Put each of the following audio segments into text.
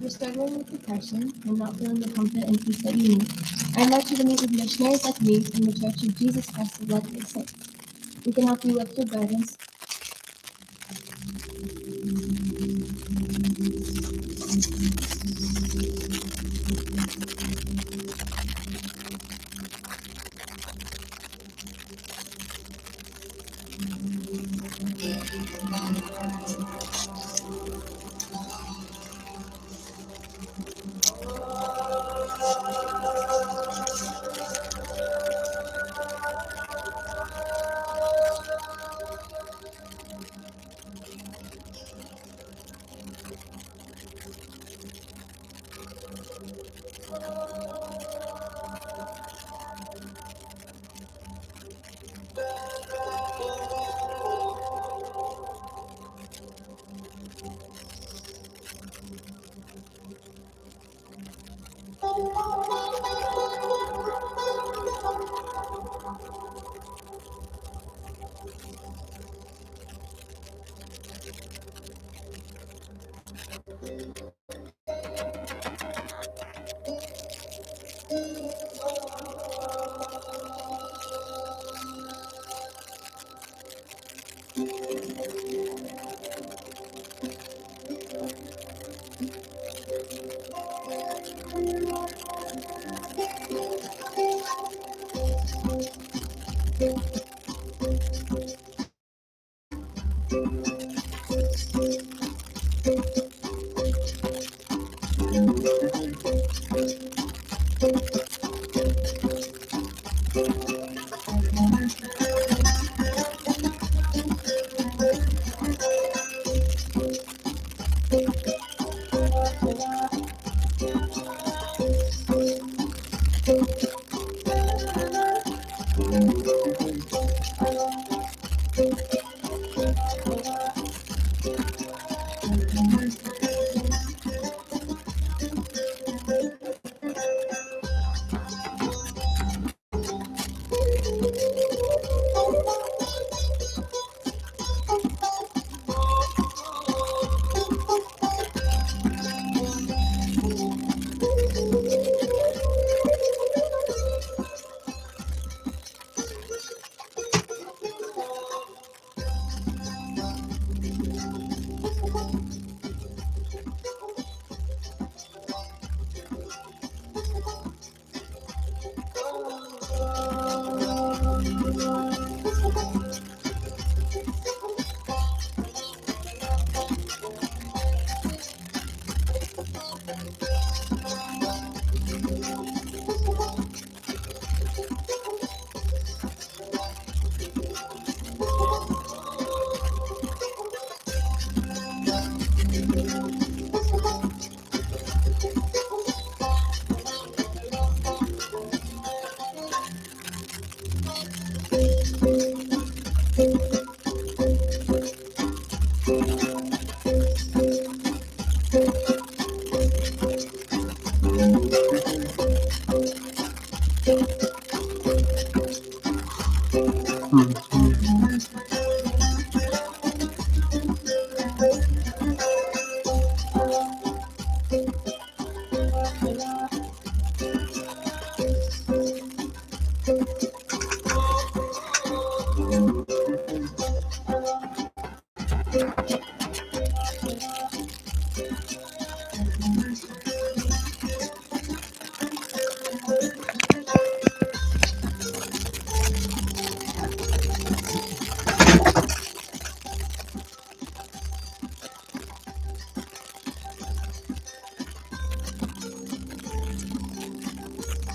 you're struggling with depression and not feeling the comfort and peace that you need, I invite you to meet with missionaries like me from the Church of Jesus Christ of Latter-day Saints. We can help you lift your burdens,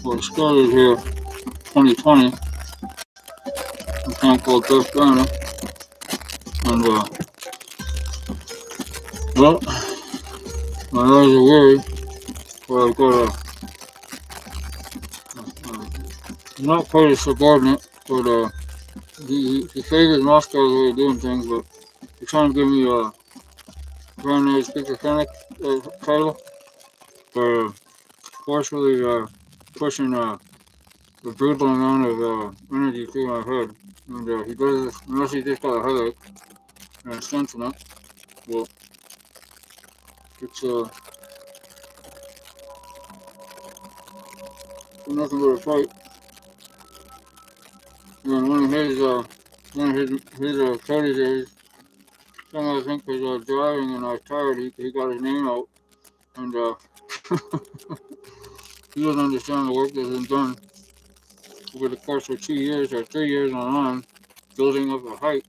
Well, it started here 2020, a town called Tuscana, and well, my eyes are weary, but I've got not quite a subordinate, but he favors Moscow's way of doing things, but he's trying to give me a brand new schizophrenic title, but forcefully pushing the brutal amount of energy through my head, and he does this unless he just got a headache and it's sentinel. Well, it's for nothing but a fight. And one of his proteges, someone I think was driving and I was tired, he got his name out and he doesn't understand the work that's been done over the course of 2 years or 3 years on building up a height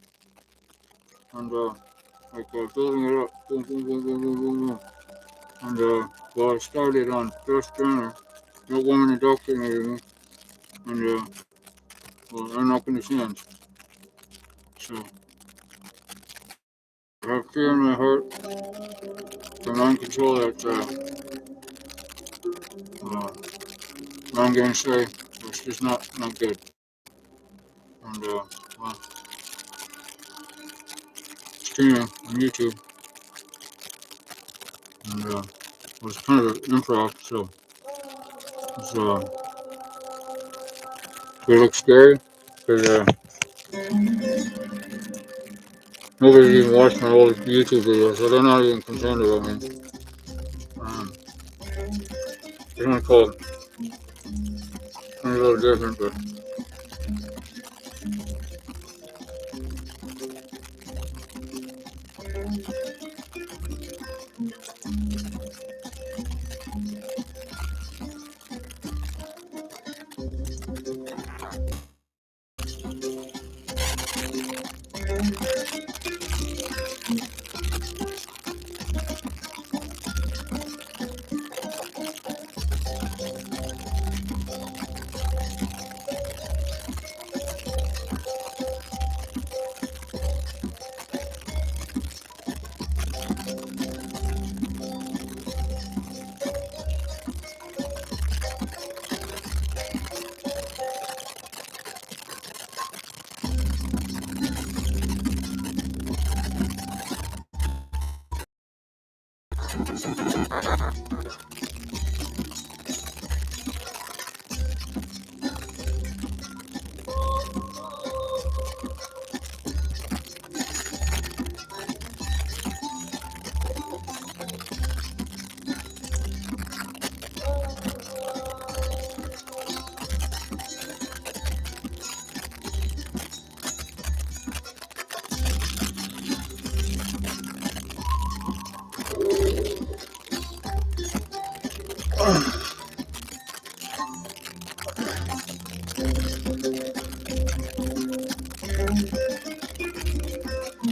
and building it up, boom, boom, boom, boom, boom, boom, boom. And well, I started on first Turner. No woman indoctrinated me, and well, I'm not going to change. So I have fear in my heart, the mind control that I'm going to say it's just not good. And well, streaming on YouTube, and it was kind of improv, so it's it looks scary because nobody's even watched my old YouTube videos, so they're not even concerned about me. It's not called a little different, but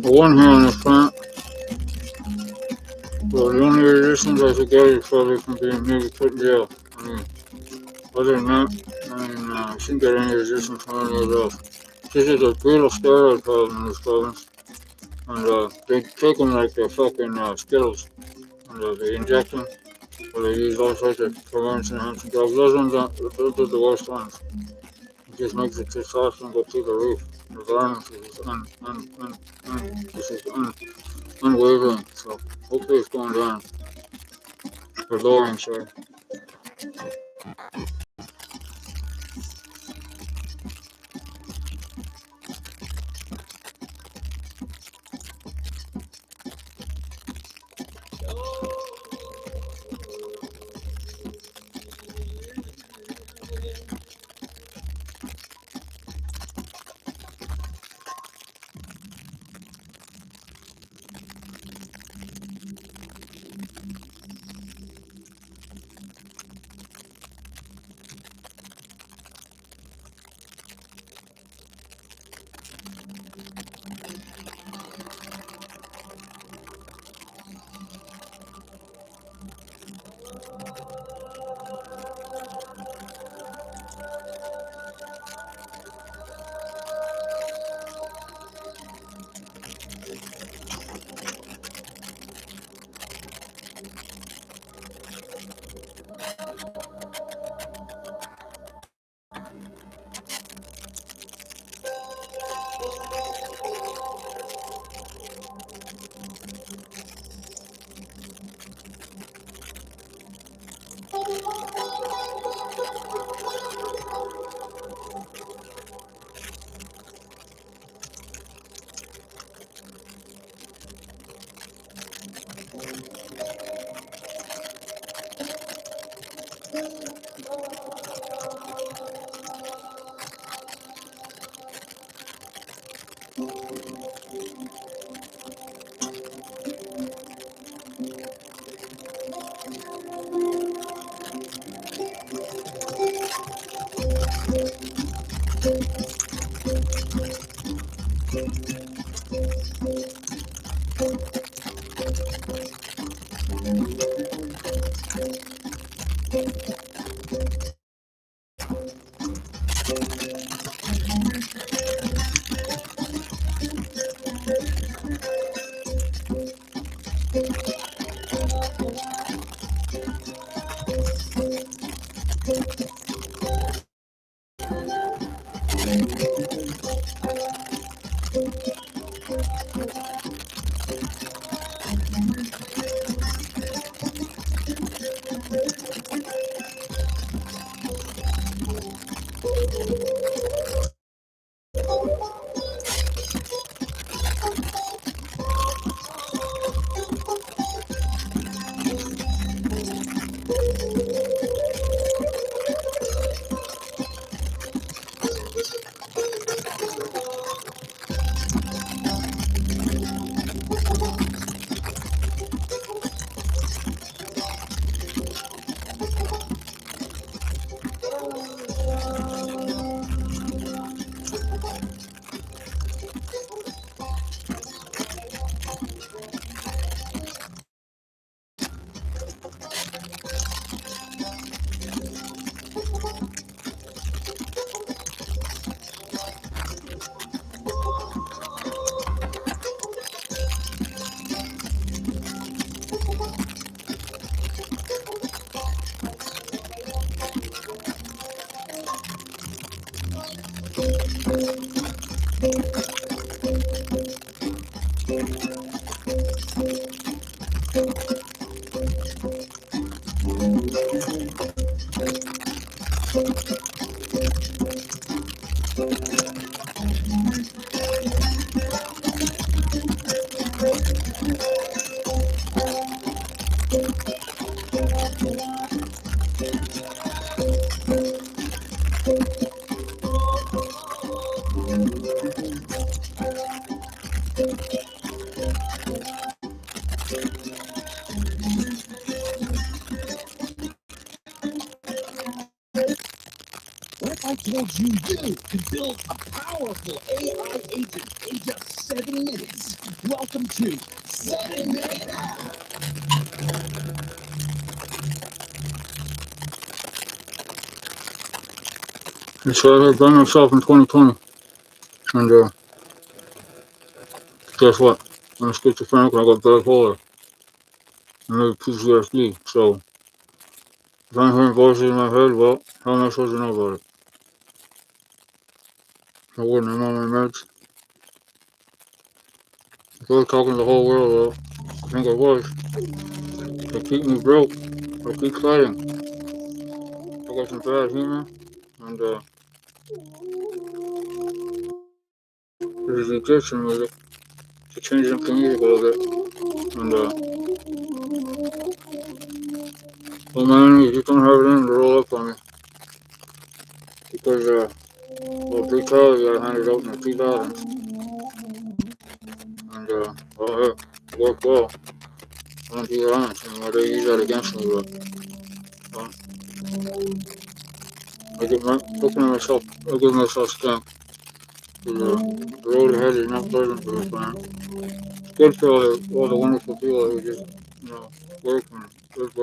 the one here on this plant, well, the only resistance I should get is probably from being maybe put in jail. I mean, other than that, I shouldn't get any resistance from anybody else. This is a brutal steroid problem in this province, and they take them like they're fucking Skittles, and they inject them, or they use all sorts of performance-enhancing drugs. Those are the worst ones. It just makes it testosterone go through the roof. The violence is unwavering, so hopefully it's going down. Or lowering, sorry. What I told you can build a powerful AI agent in just 7 minutes. Welcome to Sane. So I had done myself in 2020, and guess what? I'm schizophrenic and I got bipolar and maybe PTSD. So if I'm hearing voices in my head, well, how am I supposed to know about it? I wouldn't. I'm on my meds. If I was talking to the whole world, well, I think I was. They keep me broke. I keep fighting. I got some bad humor, and there's Egyptian music to change up the music a little bit. And well, my enemies just don't have it in to roll up on me because well, brutality I handed out in the 2000s, and well, it worked well. I don't be honest anymore. They use that against me, but I get looking at myself. I give myself strength. The road ahead is not pleasant for this man. It's good for all the wonderful people who just, work and good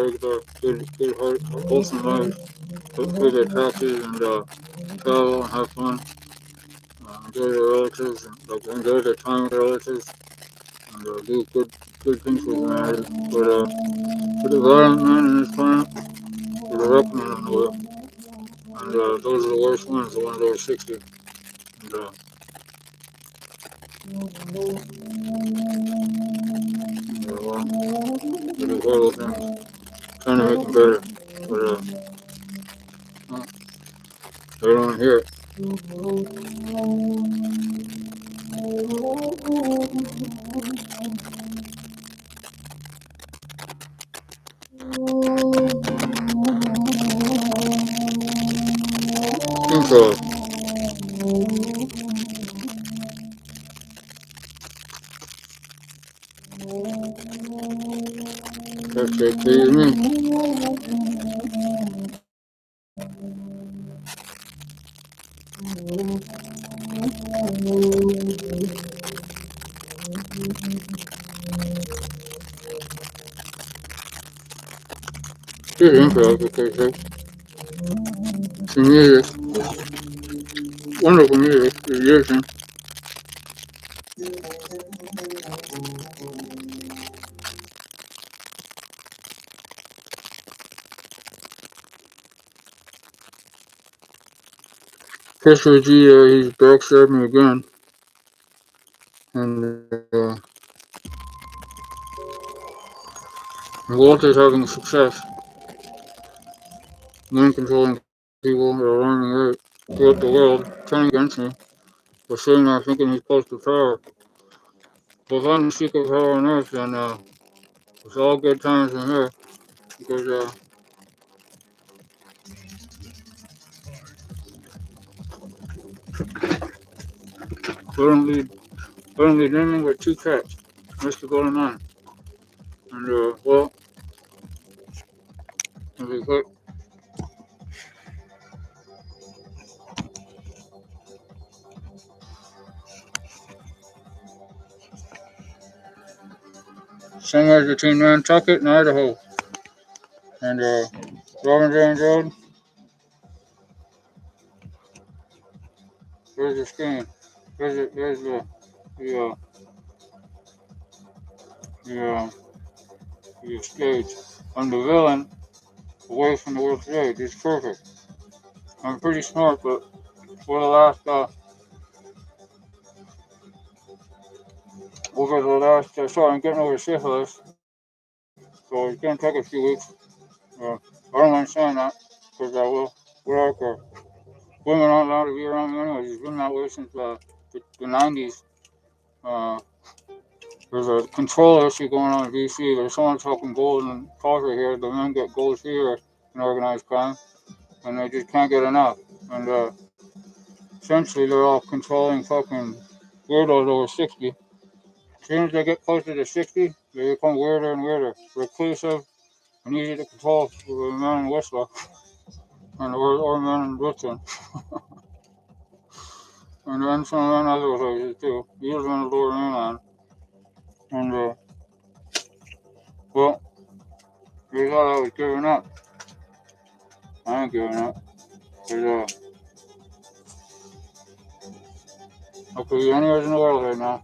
good heart, wholesome lives, pay their taxes and travel and have fun, enjoy their relatives and enjoy their time with their relatives and do good things for humanity. But for the violent man in this planet, for the rough man in the world, and those are the worst ones, the ones over 60. And well, they do horrible things, trying to make them better, but they don't want to hear it. I think That please me. Good intro because some music, wonderful music to listen. Chris G, he's backstabbed me again. And Walter's having success. Mind controlling people that are running right throughout the world, turning against me, for saying that thinking he's close to power. Well, if I'm the secret power on earth, then it's all good times in here. Because I don't need anything but 2 cats. That's the bottom line. And well, if we put somewhere between Nantucket and Idaho, and Robin James Road, there's the screen. There's the the the stage. I'm the villain away from the world stage. It's perfect. I'm pretty smart, but for the last sorry, I'm getting over syphilis, so it's gonna take a few weeks. I don't mind saying that, because I will. We're okay. Women aren't allowed to be around me anyways. It's been that way since the 90s. There's a control issue going on in BC. There's someone talking gold and copper here. The men get gold here in organized crime, and they just can't get enough. And essentially, they're all controlling fucking weirdos over 60. As soon as they get closer to 60, they become weirder and weirder, reclusive, and easy to control for the men in Whistler, and or men in Brooklyn. And then some men other places too, usually in the lower mainland. And well, they thought I was giving up. I ain't giving up. Cause I could be anywhere in the world right now.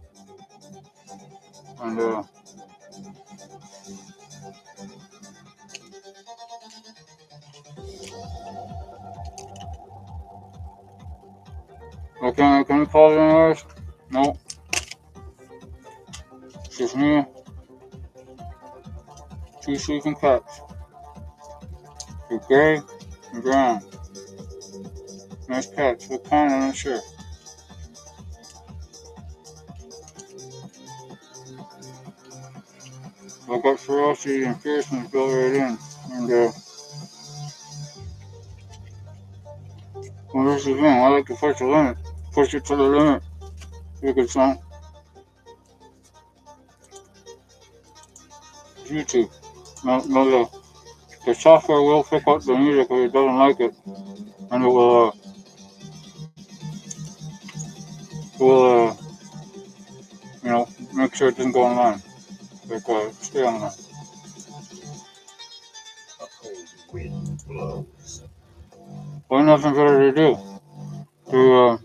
And can you call it anyways? No. It's just me, 2 sleeping cats. They're gray and brown. Nice cats. What kind? I'm not sure. I got ferocity and fierceness built right in. And well, this is the thing. I like to push the limit. Push it to the limit. You could song. YouTube. No, the software will pick up the music if it doesn't like it, and it will make sure it doesn't go online. Like stay online. A cold wind blows. Well, nothing better to do.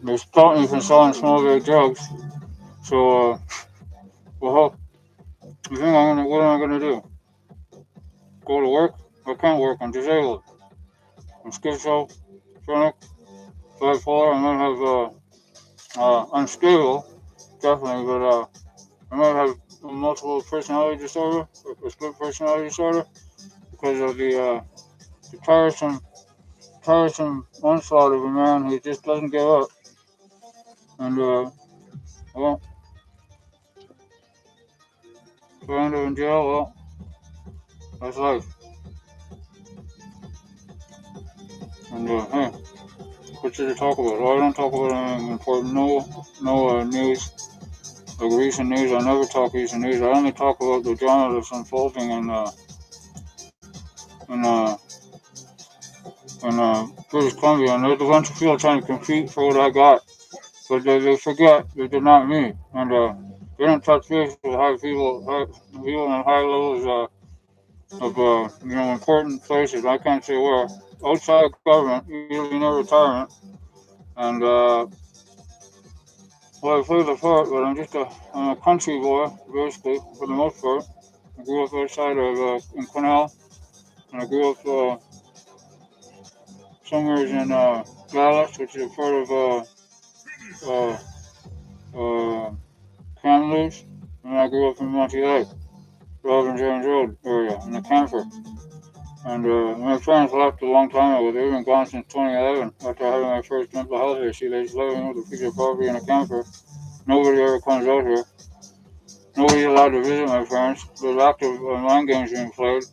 They stopped me from selling small bag drugs. So well, what am I gonna do? Go to work? I can't work. I'm disabled. I'm schizophrenic, bipolar. I might have unstable, definitely, but I might have a multiple personality disorder, a split personality disorder, because of the tiresome onslaught of a man who just doesn't give up. And well, if I end up in jail, well, that's life. And hey, what's there to talk about? Well, I don't talk about anything important. No news. Like recent news, I never talk recent news. I only talk about the drama that's unfolding in in British Columbia, and there's a bunch of people trying to compete for what I got, but they forget that they're not me, and they don't touch base with people in high levels of important places. I can't say where outside government, usually near retirement, and well, I play the part, but I'm a country boy basically for the most part. I grew up outside of in Cornell, and I grew up somewhere in Dallas, which is a part of uh, uh, Kamloops, and I grew up in Monterey, Robin James Road area, in the camper. And my parents left a long time ago. They've been gone since 2011 after having my first mental health issue. They just living with a piece of property in a camper. Nobody ever comes out here. Nobody's allowed to visit my parents. There's active mind games being played.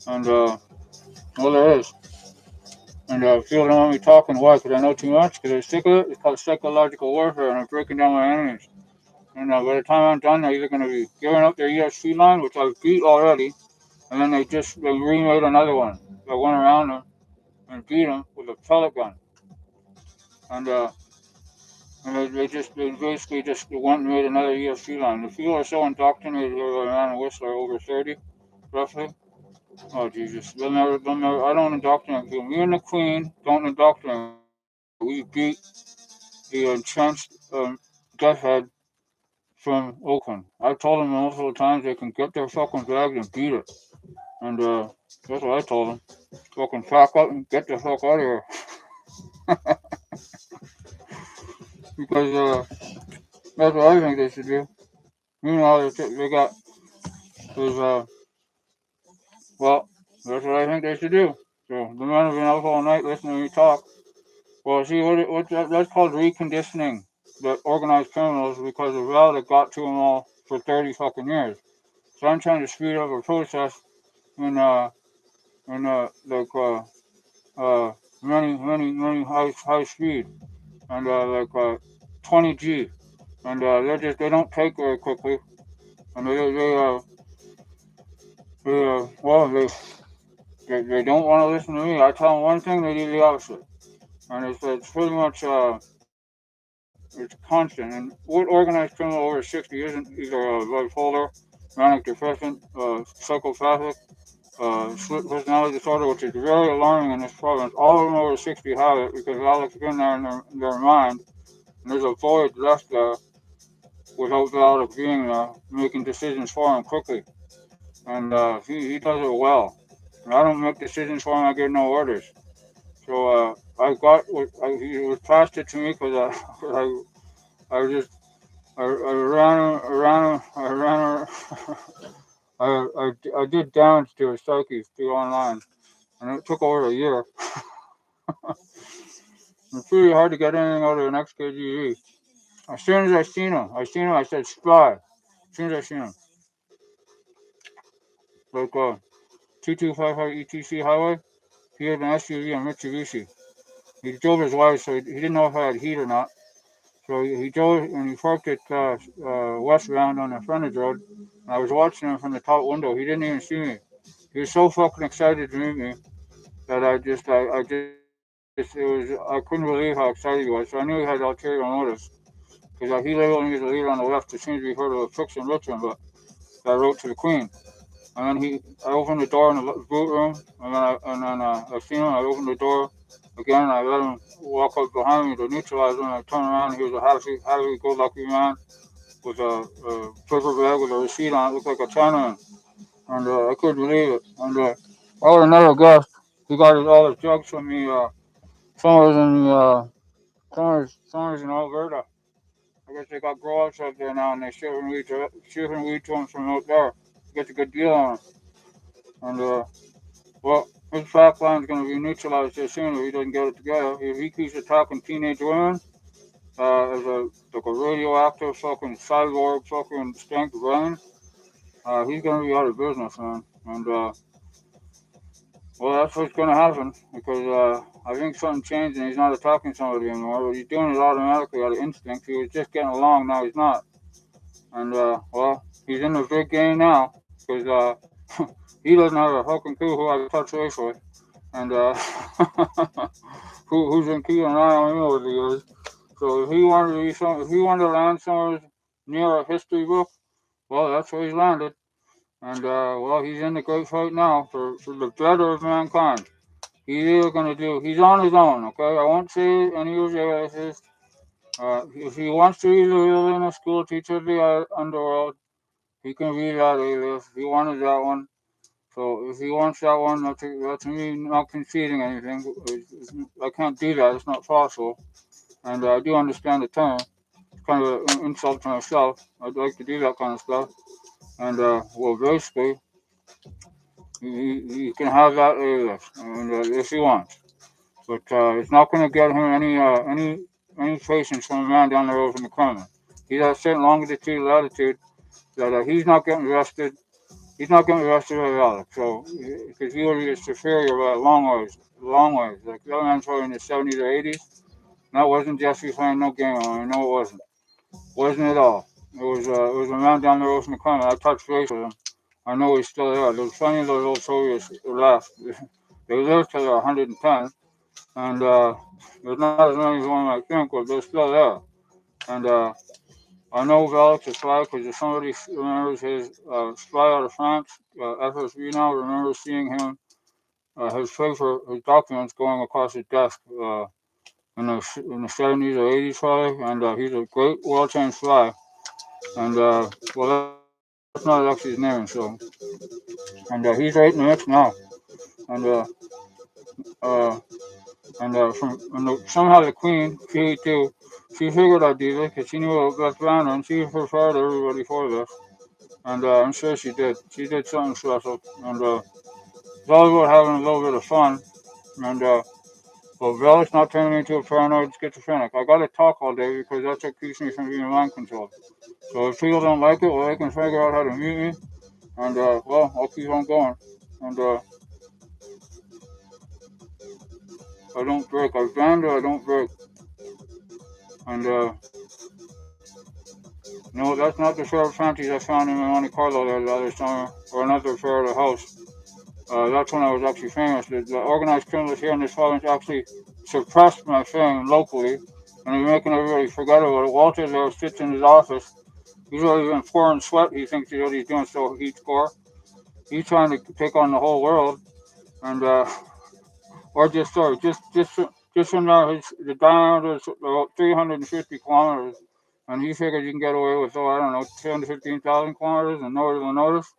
And, well, there is. And people don't want me talking. Why? Because I know too much? Because they're sick of it? It's called psychological warfare, and I'm breaking down my enemies. And by the time I'm done, they're either going to be giving up their ESC line, which I've beat already, and then they remade another one. They went around them and beat them with a pellet gun. And they basically just went and made another ESC line. The people are so indoctrinated here by man and Whistler over 30, roughly. Oh, Jesus. They'll never, I don't indoctrinate people. Me and the Queen don't indoctrinate. We beat the entrenched death head from Oakland. I've told them multiple times they can get their fucking bags and beat it. And that's what I told them. Fucking pack up and get the fuck out of here. Because that's what I think they should do. Meanwhile, they got, there's, well, that's what I think they should do. So the men have been up all night listening to me talk. Well, see, that's called reconditioning the organized criminals because of how they got to them all for 30 fucking years. So I'm trying to speed up a process in, like, many high speed. And, 20G. And, they don't take very quickly. And well, they don't want to listen to me. I tell them one thing, they do the opposite. And it's pretty much, it's constant. And what organized criminal over 60 isn't either bipolar, manic depressant, psychopathic, split personality disorder, which is very alarming in this province. All of them over 60 have it because Alex been there in their mind. And there's a void left there without Alex being there, making decisions for him quickly. And he does it well. And I don't make decisions for him, I give no orders. So I got he was passed it to me because I just I ran I did damage to his psyche through online, and it took over a year. It's pretty hard to get anything out of an XKGE. As soon as I said spy. As soon as I seen him, like 2255 ETC highway, he had an SUV and Mitsubishi. He drove his wife, so he didn't know if I had heat or not. So he drove and he parked it westbound on the frontage road. I was watching him from the top window. He didn't even see me. He was so fucking excited to meet me that I couldn't believe how excited he was. So I knew he had ulterior motives because he labeled me as a leader on the left. It seems to be part of a fiction Richmond, but I wrote to the Queen. And then I opened the door in the boot room, and then I seen him. I opened the door again, and I let him walk up behind me to neutralize him. And I turned around, and he was a happy-go-lucky man with a paper bag with a receipt on it, looked like a Chinaman. And I couldn't believe it. And I was another guest. He got all his drugs from me. Somewhere in somewhere in Alberta. I guess they got grow ups up there now, and they're shipping weed to him from out there. Gets a good deal on it. And well, his backline's going to be neutralized here soon if he doesn't get it together. If he keeps attacking teenage women as like a radioactive fucking cyborg fucking stank brain, he's going to be out of business, man. And well, that's what's going to happen because I think something changed and he's not attacking somebody anymore. But he's doing it automatically out of instinct. He was just getting along, now he's not. And well, he's in the big game now because he doesn't have a fucking clue who I touch base with, and who's been keeping an eye on me over the years. So if he wanted to land somewhere near a history book, well, that's where he's landed. And well, he's in the great fight now for the better of mankind. He's either gonna do. He's on his own. Okay, I won't say any of his aliases. If he wants to be the real in a school teacher of the underworld, he can be that alias. He wanted that one. So if he wants that one, that's me not conceding anything. I can't do that. It's not possible. And I do understand the term. It's kind of an insult to myself. I'd like to do that kind of stuff. And well, basically, he can have that alias, and if he wants. But it's not going to get him any patience from a man down the road from the corner. He's at a certain longitude, latitude that he's not getting arrested. He's not getting arrested by Alex. So because he was superior by a long ways, long ways. Like that man's probably in the 70s or 80s. That wasn't Jesse playing no game. I know it wasn't at all. It was a man down the road from the corner. I touched base with him. I know he's still there. There's plenty of those old Soviets left. They lived till they're 110, and there's not as many as one might think, but they're still there. And I know Alex is fly because if somebody remembers his spy out of France, FSB now, remember seeing him, his paper, his documents going across his desk in the 70s or 80s probably, and he's a great, well-trained fly. And well, that's not actually his name, so and he's right in the mix now. And uh, somehow the queen, she too, she figured I'd do this because she knew what was around her and she prepared everybody for this. And I'm sure she did. She did something special. And it's all about having a little bit of fun. And well, Relish not turning me into a paranoid schizophrenic. I gotta talk all day because that's what keeps me from being mind controlled. So if people don't like it, well, they can figure out how to mute me. And well, I'll keep on going. And I don't break. I bend or I don't break. And no, that's not the pair of panties I found in Monte Carlo there the other summer, or another pair at the house. That's when I was actually famous. The organized criminals here in this province actually suppressed my fame locally, and they're making everybody forget about it. Walter there sits in his office. He's already been pouring sweat. He thinks what he's doing so he'd score. He's trying to take on the whole world, and or just sorry, just from now, the diameter is about 350 kilometers, and he figures you can get away with, I don't know, 10 to 15,000 kilometers and nobody will notice.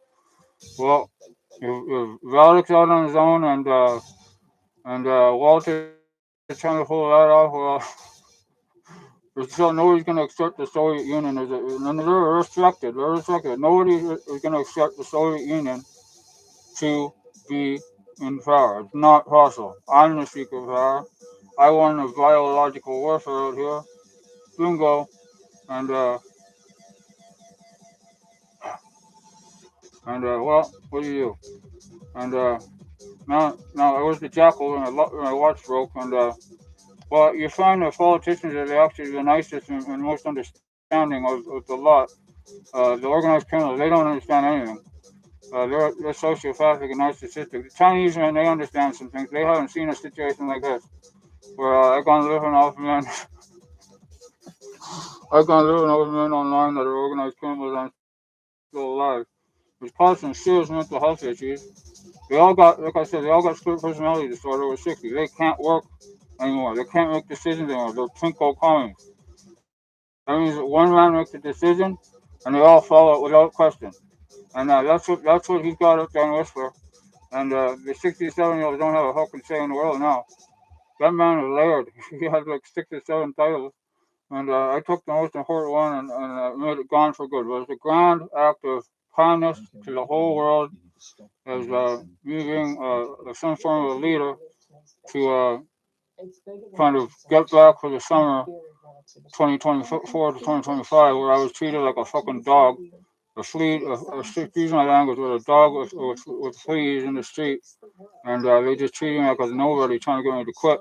Well, if Valek's out on his own and Walter's trying to pull that off, well, nobody's going to accept the Soviet Union as a, and they're restricted. They're restricted. Nobody is going to accept the Soviet Union to be in power. It's not possible. I'm the secret power. I won the biological warfare out here. Bingo. And well, what do you do? And now I was the jackal and my watch broke. And well, you find that politicians are actually the nicest and most understanding of the lot. The organized criminals, they don't understand anything. They're sociopathic and narcissistic. The Chinese men, they understand some things. They haven't seen a situation like this where I've gone living off men. I've gone living off men online that are organized criminals and still alive, which caused some serious mental health issues. They all got, like I said, they all got split personality disorder over 60. They can't work anymore. They can't make decisions anymore. They're pinko commies. That means that one man makes a decision and they all follow it without question. And that's what he's got up there in Whistler. And the 67-year-olds don't have a fucking say in the world now. That man is layered. He has like 6 or 7 titles. And I took the most important one and made it gone for good. It was a grand act of kindness to the whole world as me being some form of a leader to kind of get back for the summer 2024 to 2025, where I was treated like a fucking dog. A flea, excuse my language, with a dog with fleas in the street, and they just treated me like I was nobody, trying to get me to quit.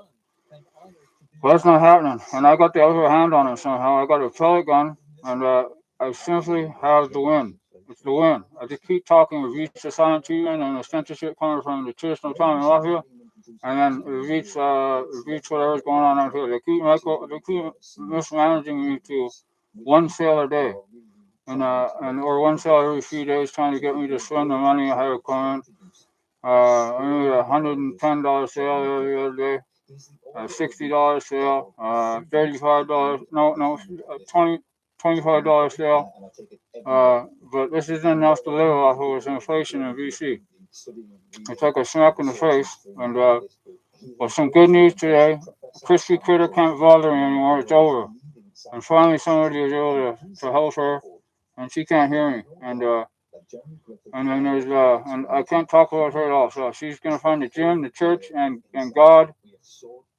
Well, that's not happening, and I got the upper hand on him somehow. I got a pellet gun, and I simply have the win. It's the wind. I just keep talking. We've reached the silent treatment and the censorship coming from the traditional time in Latvia, and then we've reached whatever's going on out here. They keep mismanaging me to one sale a day, and or one sale every few days, trying to get me to spend the money I have coming. I made $110 sale the other day, $60 sale, $35, no, 20, $25 sale. But this isn't enough to live off of with inflation in BC. It's like a smack in the face. And well, some good news today. Crispy Critter can't bother me anymore. It's over. And finally, somebody was able to help her, and she can't hear me. And then and I can't talk about her at all. So she's gonna find the gym, the church, and God,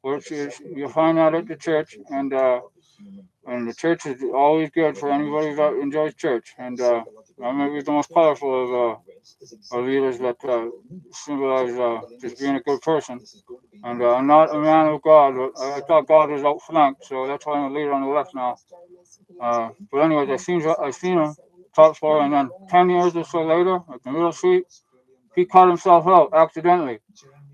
which is you'll find that at the church, and the church is always good for anybody that enjoys church. And I may be the most powerful of leaders that symbolize just being a good person. And I'm not a man of God, but I thought God was outflanked, so that's why I'm a leader on the left now. But anyways, I seen him top floor, and then 10 years or so later, at the middle suite, he cut himself out accidentally,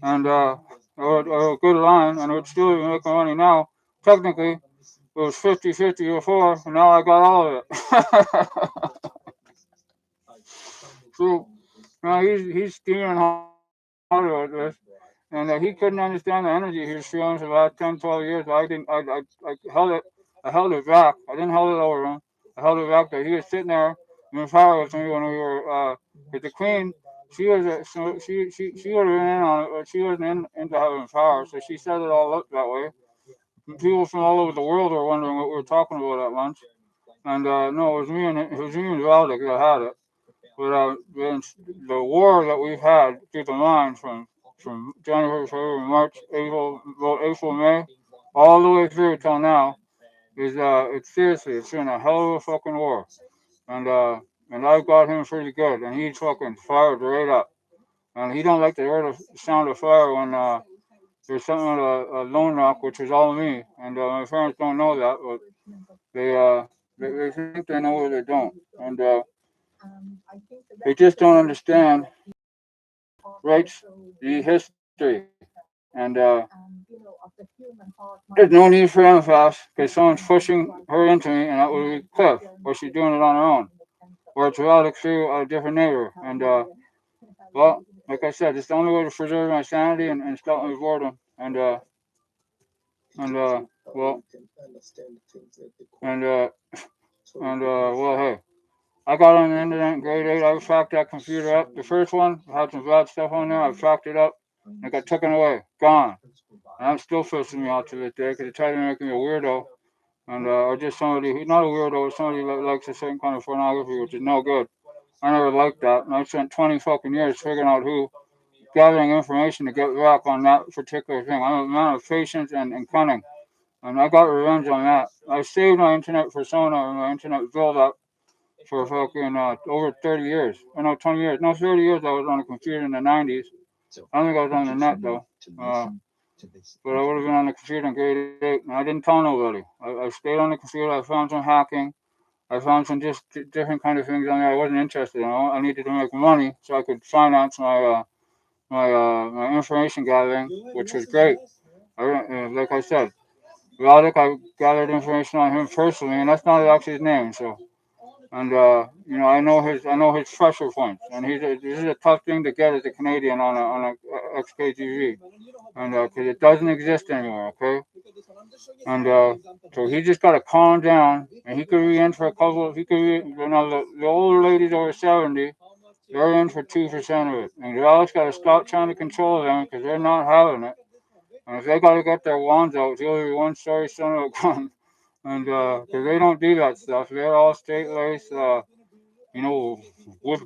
and a good line, and it would still be making money now. Technically, it was 50-50 before, and now I got all of it. So now he's steaming hard about this, and he couldn't understand the energy he was feeling for the last 10, 12 years. I held it back. I didn't hold it over him. I held it back. That he was sitting there in power with me when we were with the queen. She was so she would have been in on it, but she wasn't into having power, so she set it all up that way. People from all over the world were wondering what we were talking about at lunch, and no, it was me and Valdic that had it. But the war that we've had through the line from January, February, March, April, May, all the way through till now is it's seriously it's been a hell of a fucking war, and uh, and I've got him pretty good, and he's fucking fired right up, and he don't like to hear the sound of fire when there's something with a lone rock, which is all me, and my parents don't know that, but they uh they think they know, but they don't, and they just don't understand rights the history, and there's no need for emphasis because someone's pushing her into me, and that would be Cliff, or she's doing it on her own, or it's routed through a different neighbor, and well, like I said, it's the only way to preserve my sanity and stop my boredom, and well, and well, hey. I got on the internet in grade 8. I fucked that computer up. The first one had some bad stuff on there. I fucked it up. And it got taken away. Gone. And I'm still pissing me out to this day because it tried to make me a weirdo. And or just somebody who's not a weirdo, but somebody that likes a certain kind of pornography, which is no good. I never liked that. And I spent 20 fucking years figuring out gathering information to get back on that particular thing. I'm a man of patience and cunning. And I got revenge on that. I saved my internet persona and my internet build up for fucking over 30 years. Or no, 20 years. No, 30 years I was on a computer in the 90s. I don't think I was on the net though. But I would have been on the computer in grade 8, and I didn't tell nobody. I stayed on the computer. I found some hacking. I found some just different kind of things on there I wasn't interested in. I needed to make money so I could finance my information gathering, which was great. Like I said, Roddick, I gathered information on him personally, and that's not actually his name. So, and I know his pressure points, and this is a tough thing to get as a Canadian on a XKTV, and because it doesn't exist anymore, okay? And so he just got to calm down, and he could be in for a couple. He could be, the older ladies over 70, they're in for 2% of it, and Alex got to stop trying to control them because they're not having it. And if they got to get their wands out, he'll be one sorry son of a gun. And because they don't do that stuff, they're all straight laced. With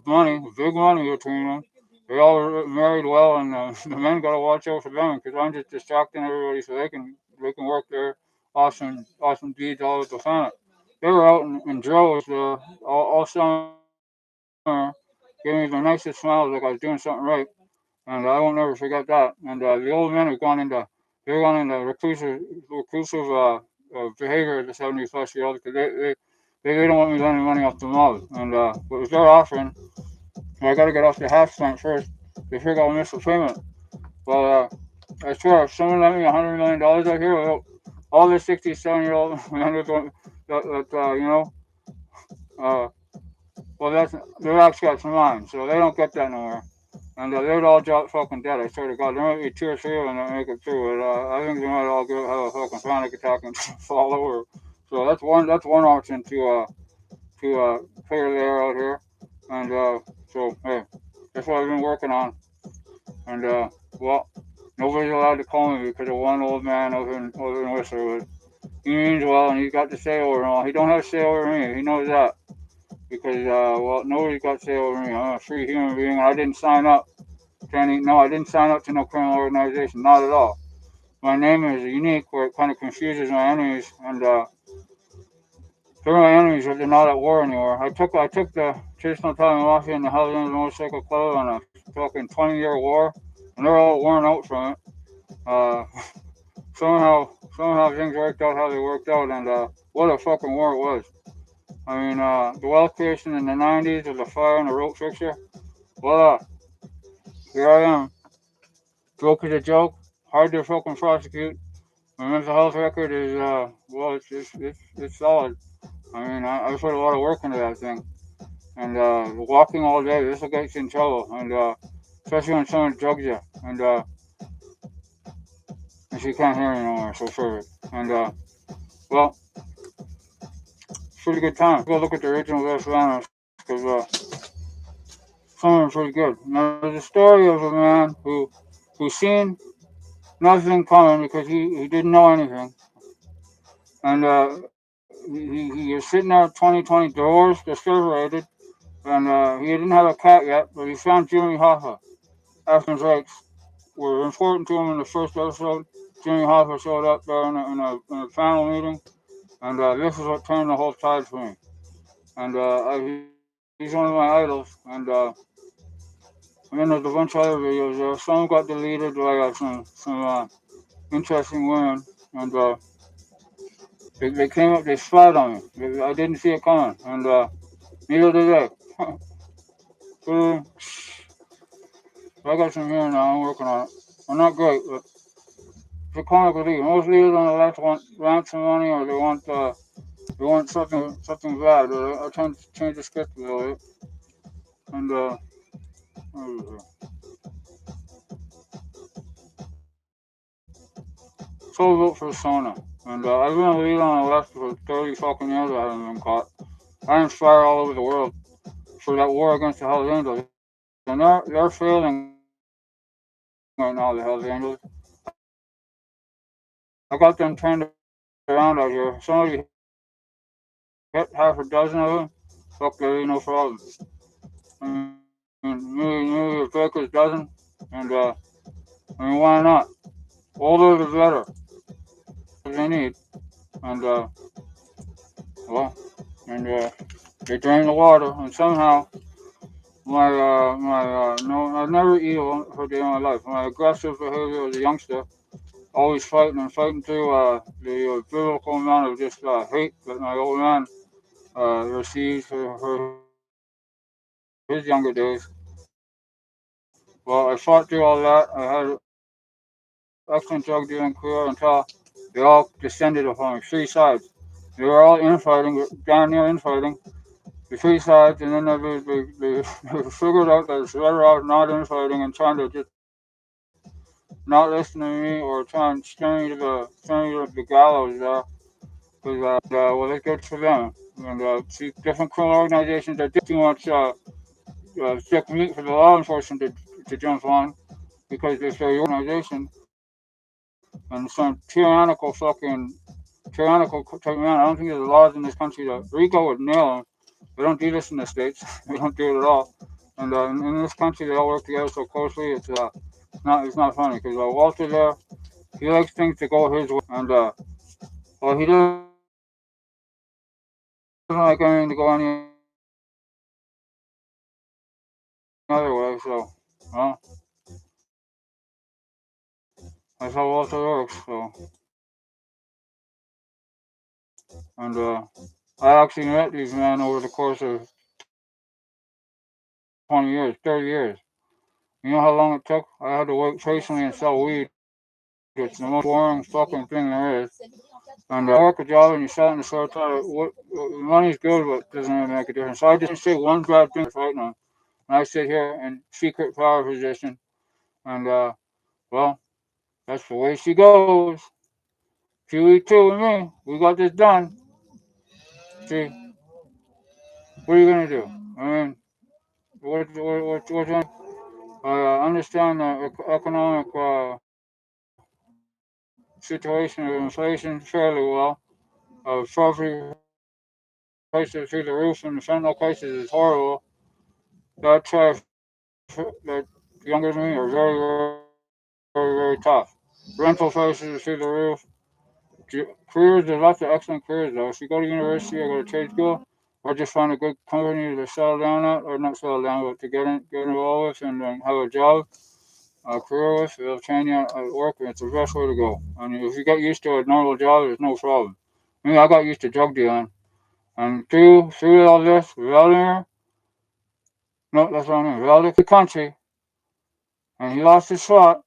money, big money between them. They all married well, and the men got to watch out for them because I'm just distracting everybody so they can work their awesome deeds all over the planet. They were out in droves all summer, giving me the nicest smiles like I was doing something right, and I won't never forget that. And the old men they've gone into reclusive behavior at the 70 plus year olds because they don't want me lending money off the mob. And what was their offering, well, I got to get off the half cent first. They figure I'll miss the payment. Well, I swear, if someone lent me $100 million out here, well, all the 67-year-old men uh, well, their ex got some mine, so they don't get that nowhere. And they'd all drop fucking dead. I swear to God, there might be 2 or 3 of them that make it through. But I think they might all have a fucking panic attack and fall over. So that's one. That's one option to clear the air out here. And so hey, that's what I've been working on. And well, nobody's allowed to call me because of one old man over in Whistler. He means well, and he's got to say over and all. He don't have to say over me. He knows that because well, nobody's got to say over me. I'm a free human being, and I didn't sign up to any. No, I didn't sign up to no criminal organization. Not at all. My name is unique, where it kind of confuses my enemies, and they're my enemies, but they're not at war anymore. I took the traditional Italian mafia and the Hells Angels Motorcycle Club on a fucking 20-year war, and they're all worn out from it. Uh, somehow things worked out how they worked out, and what a fucking war it was. I mean, the wealth creation in the 90s with the fire and the rope fixture. Voila, here I am. Joke is a joke, hard to fucking prosecute. My mental health record is, well, it's solid. I mean, I put a lot of work into that thing. And walking all day, this will get you in trouble. And especially when someone drugs you. And she can't hear me no more, so perfect. And well, pretty good time. Go look at the original Los Llanos because some of them are pretty good. Now, there's a story of a man who seen nothing coming because he didn't know anything. And he was sitting there at 2020 doors, they're still rated. And he didn't have a cat yet, but he found Jimmy Hoffa. Afton's rights were important to him in the first episode. Jimmy Hoffa showed up there in a panel meeting, and this is what turned the whole tide for me. And he's one of my idols. And then there's a bunch of other videos there. Some got deleted, but I got some interesting women, and they came up, they spied on me. I didn't see it coming, and neither did they. So I got some here now. I'm working on it. I'm not great, but it's a comic relief. Most leaders on the left want ransom money, or they want something bad. But I tend to change the script a little bit, and so vote for Sona. And I've been a leader on the left for 30 fucking years. I haven't been caught. I inspire all over the world for that war against the Hells Angels, and they're failing right now. The Hells Angels. I got them turned around out here. Somebody hit half a dozen of them. Fuck, there ain't no problem. I mean, maybe a baker's dozen, and I mean, why not? Older the better. They need, and well, and they drain the water, and somehow no, I've never eaten for a day in my life. My aggressive behavior as a youngster, always fighting and fighting through the biblical amount of just hate that my old man received for his younger days. Well, I fought through all that. I had an excellent drug dealing career until they all descended upon me. 3 sides. They were all infighting, down near infighting. The 3 sides, and then they figured out that it's better off not infighting and trying to just not listen to me or try and string me to the gallows there. Because, well, it's good for them. And see, different criminal organizations are too much sick meat for the law enforcement to jump on because it's their organization and some tyrannical type man. I don't think there's laws in this country that Rico would nail them. They don't do this in the States. They don't do it at all. And in this country, they all work together so closely. It's not funny because Walter there, he likes things to go his way, and well, he doesn't like anything to go any other way. So, well, that's how Walter works. So, and I actually met these men over the course of 20 years, 30 years. You know how long it took? I had to work patiently and sell weed. It's the most boring fucking thing there is. And you work a job and you sell it in a short time. Money's good, but doesn't really make a difference. So I didn't say one bad thing right now. And I sit here in secret power position. And, well, that's the way she goes. QE2 and me, we got this done. See, what are you going to do? I mean, what's I understand the economic situation of inflation fairly well. Property prices through the roof and the fentanyl cases is horrible. That that younger than me are very, very tough. Rental prices are through the roof. Careers, there's lots of excellent careers though. If you go to university or go to trade school, or just find a good company to settle down at, or not settle down, but to get involved with and have a job, career with, it'll train you at work, and it's the best way to go. And if you get used to a normal job, there's no problem. I mean, I got used to drug dealing, and through all this, Vladimir, no, that's what I mean, Vladimir country, and he lost his shot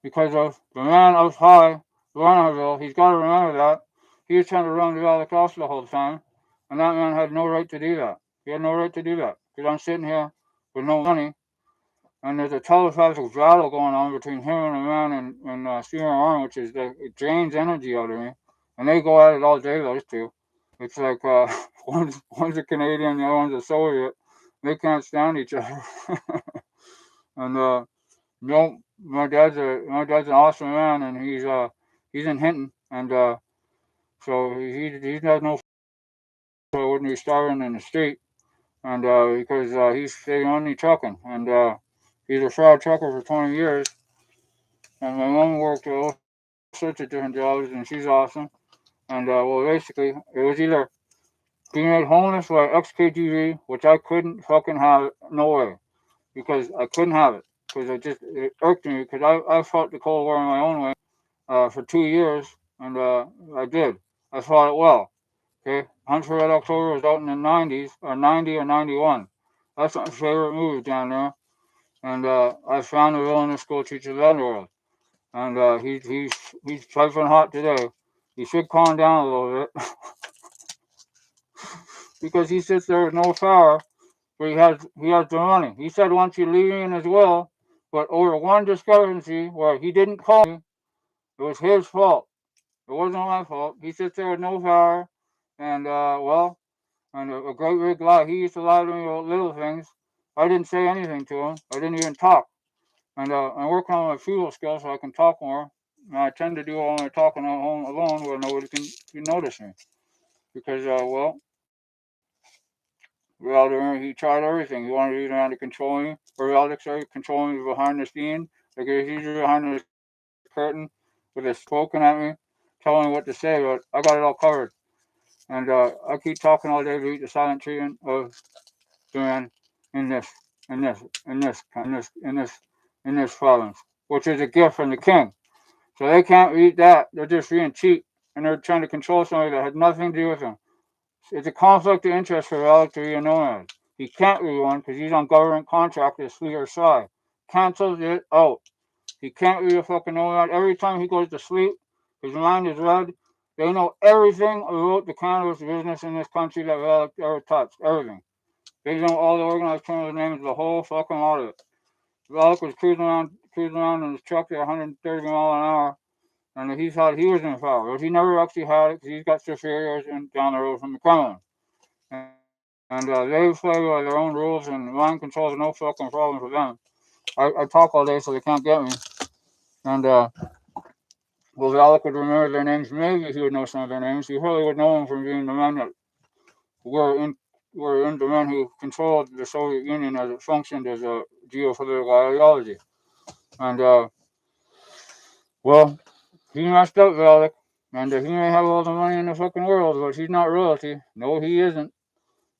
because of the man up high, Lernerville. He's got to remember that. He was trying to run the Valley Coast the whole time, and that man had no right to do that. He had no right to do that because I'm sitting here with no money, and there's a telepathic battle going on between him and a man in Sierra Arm, which is that it drains energy out of me, and they go at it all day. Those two, it's like one's a Canadian, the other one's a Soviet. They can't stand each other, and no, my dad's an awesome man, and he's in Hinton, and so he has no so I wouldn't be starving in the street, and because he's saving money trucking, and he's a fraud trucker for 20 years, and my mom worked all sorts of different jobs, and she's awesome, and well, basically, it was either being made homeless or XKTV, which I couldn't fucking have, no way, because I couldn't have it, because it irked me, because I fought the Cold War in my own way, for 2 years, and I did. I fought it well. Okay, Hunt for Red October was out in the 90s, or 90 or 91. That's my favorite movie down there. And I found the villainous school teacher of the underworld. And he's piping hot today. He should calm down a little bit because he sits there with no power, but he has the money. He said once he leave me in his will, but over one discrepancy where he didn't call me, it was his fault. It wasn't my fault. He sits there with no power, and well, and a great big lie. He used to lie to me about little things. I didn't say anything to him. I didn't even talk. And I'm working on my feudal skills so I can talk more. And I tend to do all my talking at home alone where nobody can notice me. Because, well, Realder, he tried everything. He wanted either to control me, or Realder started controlling me behind the scene. Like he's behind this curtain with his poking at me, telling me what to say, but I got it all covered. And I keep talking all day to eat the silent treatment of the man in this, in this, in this, in this province, which is a gift from the king. So they can't read that. They're just being cheap, and they're trying to control somebody that had nothing to do with them. It's a conflict of interest for Alec to be a nomad. He can't be one because he's on government contract as free or shy. Cancels it out. He can't be a fucking nomad. Every time he goes to sleep, his mind is red. They know everything about the cannabis business in this country that Alec ever touched. Everything. They know all the organized criminal names, the whole fucking lot of it. Alec was cruising around in his truck at 130 mile an hour, and he thought he was in power, but he never actually had it because he's got superiors down the road from the Kremlin. And they play by their own rules, and mind control is no fucking problem for them. I talk all day so they can't get me. And well, if Alec would remember their names, maybe he would know some of their names. He probably would know them from being the men that were in the men who controlled the Soviet Union as it functioned as a geopolitical ideology. And well, he messed up, Alec. And he may have all the money in the fucking world, but he's not royalty. No, he isn't.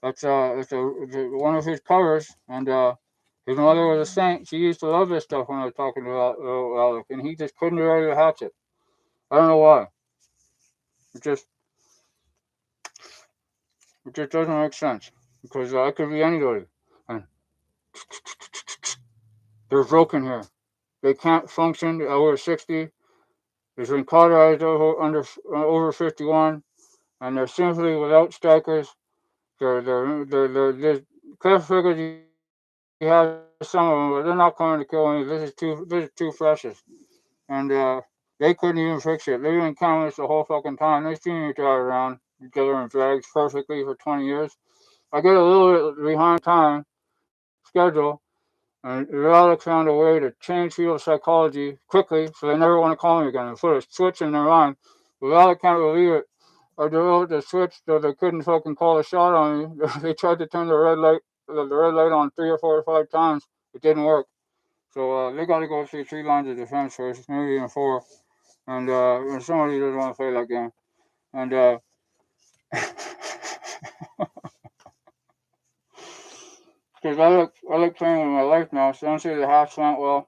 It's one of his covers. And his mother was a saint. She used to love this stuff when I was talking about Alec, and he just couldn't really hatch it. I don't know why. It just It just doesn't make sense because I could be anybody, and they're broken here. They can't function over 60. They've been cauterized over 51, and they're simply without strikers. They're Cliff figures he has some of them, but they're not coming to kill me. This is too precious, and they couldn't even fix it. They've been counting us the whole fucking time. They've seen me drive around together in drags perfectly for 20 years. I get a little bit behind time schedule, and Relic found a way to change people's psychology quickly so they never want to call me again and put a switch in their mind. Relic can't believe it. I developed a switch so they couldn't fucking call a shot on me. They tried to turn the red light on 3 or 4 or 5 times. It didn't work. So they got to go through 3 lines of defense first, maybe even four. And somebody doesn't want to play that game. And because I like playing with my life now. So don't say the half slant. Well,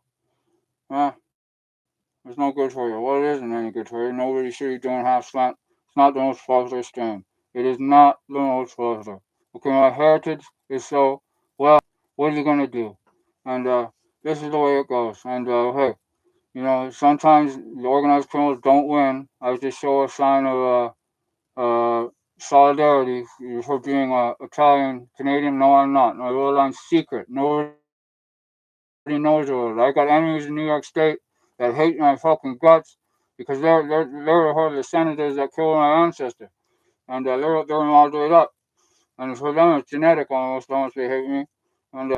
it's no good for you. Well, it isn't any good for you. Nobody should be doing half slant. It's not the most popular game. It is not the most popular. Okay, my heritage is so well. What are you gonna do? And this is the way it goes. And hey, sometimes the organized criminals don't win. I just show a sign of solidarity for being Italian Canadian. No, I'm not. My real line's secret. Nobody knows about it. I got enemies in New York State that hate my fucking guts because they're the part of the senators that killed my ancestor, and they're all doing up. And for them, it's genetic almost. Almost they hate me, and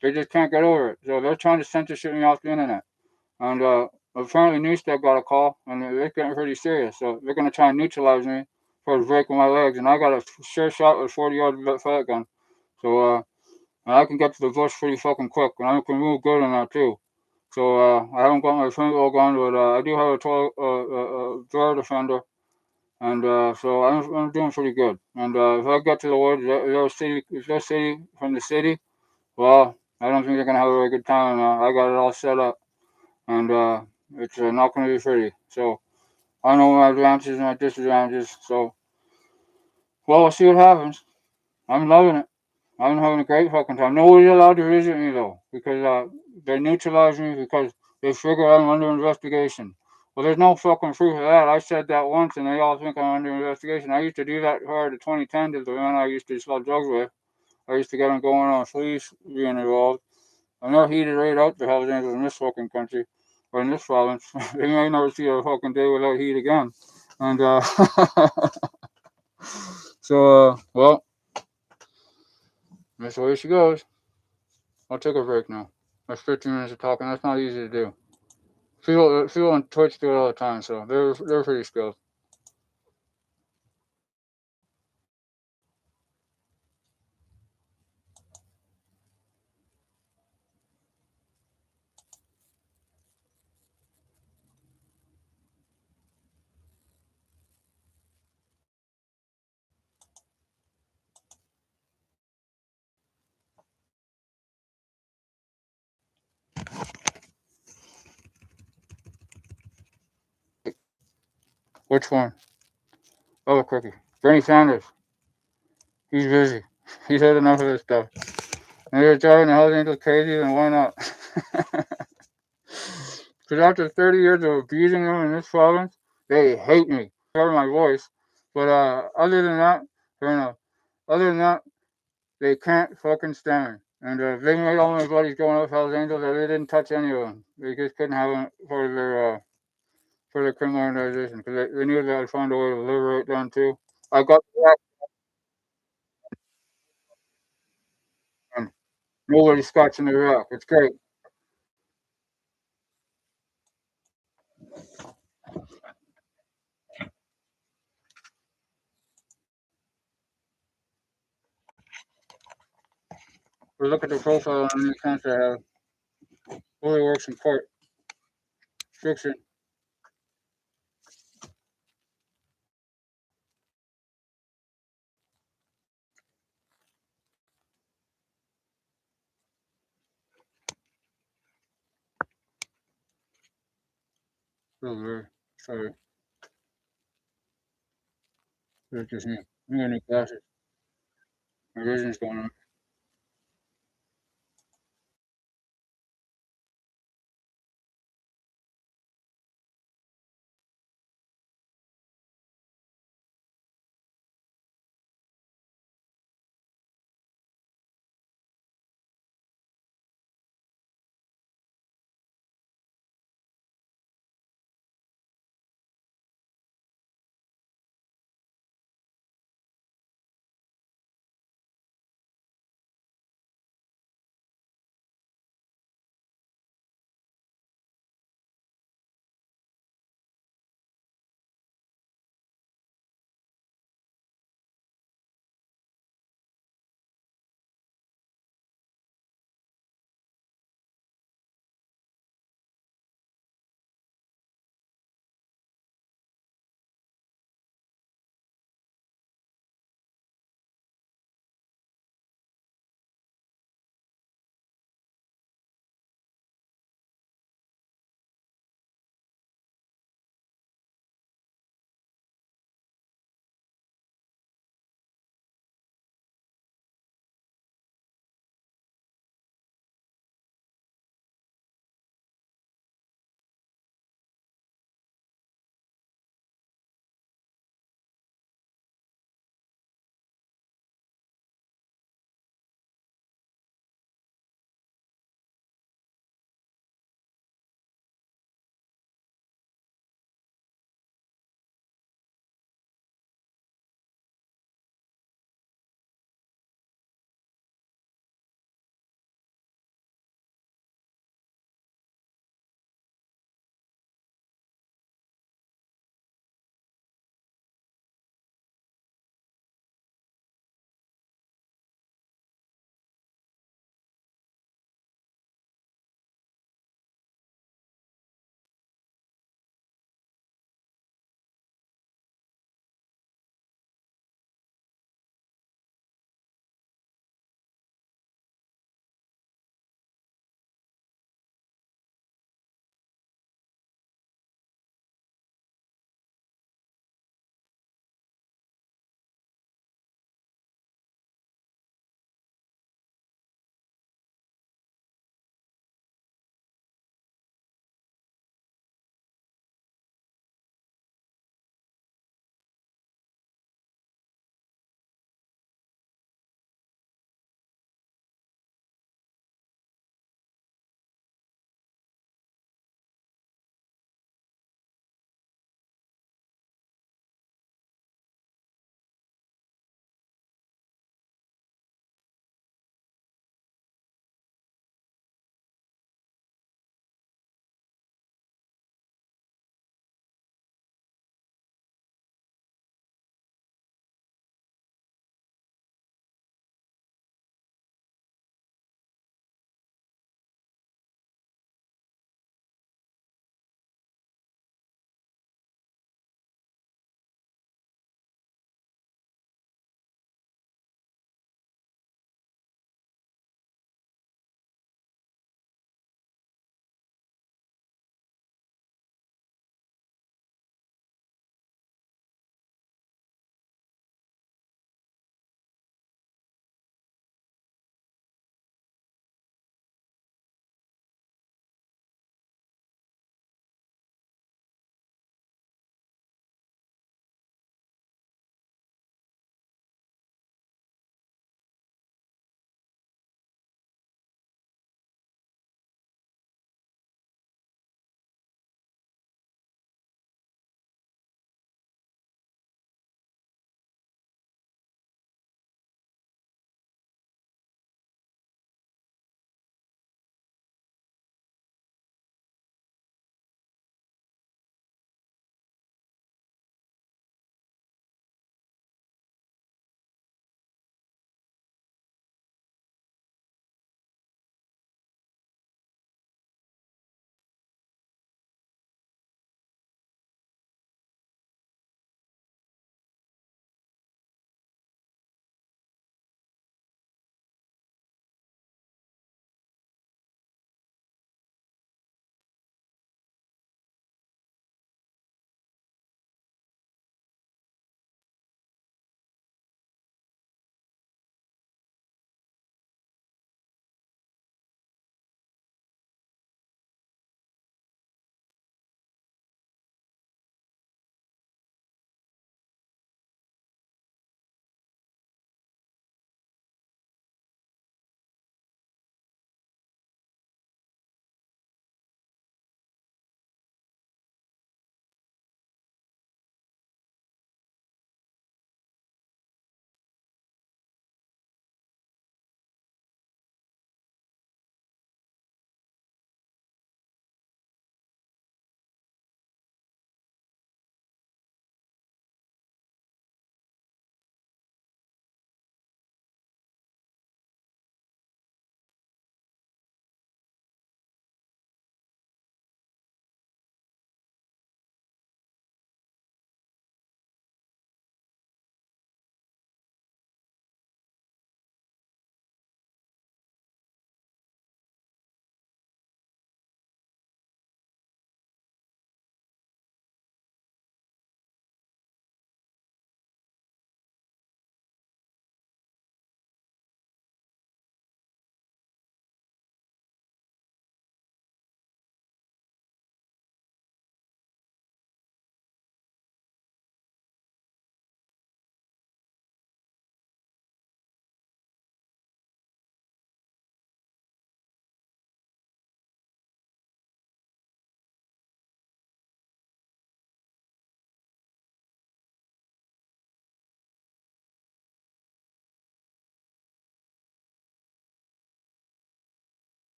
they just can't get over it. So they're trying to censorship me off the internet. And apparently, Newstep got a call, and they're getting pretty serious. So they're going to try and neutralize me for breaking my legs. And I got a sure shot with 40-yard pellet gun. So and I can get to the bush pretty fucking quick, and I can move good in that too. So I haven't got my paintball gun, but I do have a drawer defender, and so I'm doing pretty good. And if I get to the woods, if they're city from the city, well, I don't think they're gonna have a very good time. I got it all set up, and it's not gonna be pretty. So I know my advantages and my disadvantages. So well, we'll see what happens. I'm loving it. I'm having a great fucking time. Nobody's allowed to visit me though, because they neutralize me because they figure I'm under investigation. Well, there's no fucking proof of that. I said that once, and they all think I'm under investigation. I used to do that prior to 2010 to the man I used to sell drugs with. I used to get them going on police being involved. And they're heated right out the Hells Angels in this fucking country, or in this province. They may never see a fucking day without heat again. And well, that's the way she goes. I'll take a break now. That's 15 minutes of talking. That's not easy to do. People on Twitch do it all the time, so they're pretty skilled. Which one? Oh, cookie. Bernie Sanders. He's busy. He's had enough of this stuff. And they're driving the Hells Angels crazy, then why not? Because after 30 years of abusing them in this province, they hate me. Cover my voice. But other than that, fair enough. Other than that, they can't fucking stand me. And they made all my buddies going up Hells Angels, and they didn't touch any of them. They just couldn't have them for their criminal organization because they knew that I'd find a way to liberate them too. I got that, and nobody's scratching the rock. It's great. But look at the profile on the accounts I have. Only works in court. Fiction. Really, sorry. That's just me. I got new classes. My vision's going on.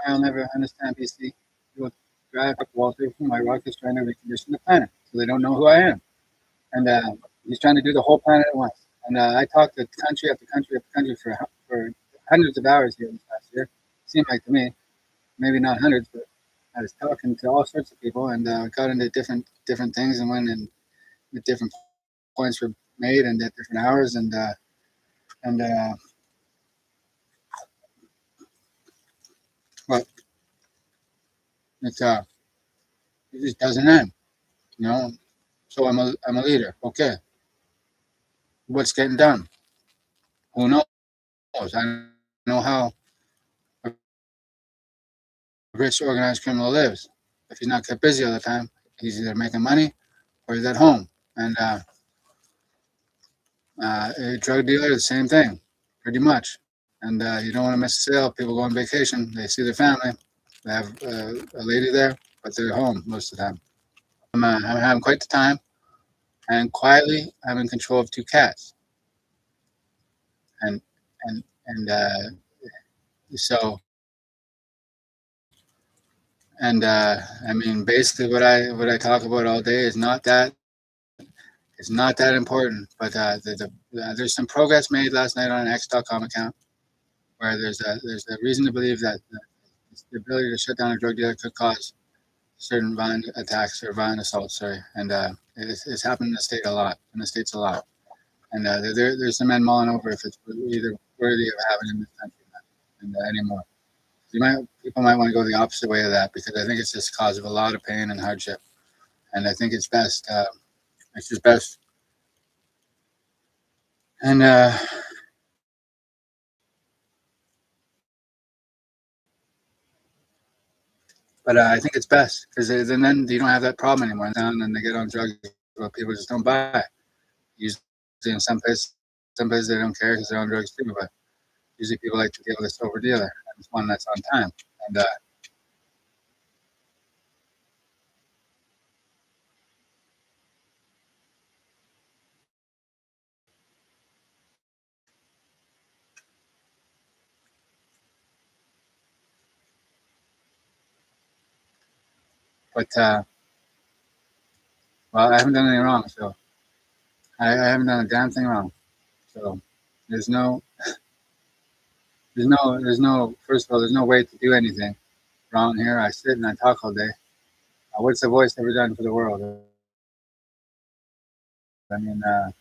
I'll never understand PC. People drive up Walter from White Rock is trying to recondition the planet, so they don't know who I am. And he's trying to do the whole planet at once. And I talked to country after country after country for hundreds of hours here this past year. Seemed like to me, maybe not hundreds, but I was talking to all sorts of people and got into different things and went in with different points were made and at different hours and but it's it just doesn't end, you know. So I'm a leader. Okay, what's getting done? Who knows? I know how a rich organized criminal lives. If he's not kept busy all the time, he's either making money or he's at home. And a drug dealer, the same thing, pretty much. And you don't want to miss a sale. People go on vacation, they see their family, they have a lady there, but they're home most of the time. I'm having quite the time, and quietly, I'm in control of two cats, and and so and I mean, basically, what I talk about all day is not that it's not that important. But there's some progress made last night on an X.com account where there's a reason to believe that the ability to shut down a drug dealer could cause certain violent attacks or violent assaults. Sorry, and it's happened in the state a lot. In the states a lot, and there's some men mulling over if it's either worthy of having in this country and anymore. People might want to go the opposite way of that because I think it's just cause of a lot of pain and hardship, and I think it's best. It's just best, and but I think it's best because then you don't have that problem anymore. And then they get on drugs, well, people just don't buy. Usually, in some places they don't care because they're on drugs too. But usually, people like to deal with a sober dealer, and it's one that's on time. And but well, I haven't done anything wrong, so I haven't done a damn thing wrong. So there's no, there's no. First of all, there's no way to do anything wrong here. I sit and I talk all day. What's the voice ever done for the world? I mean, uh,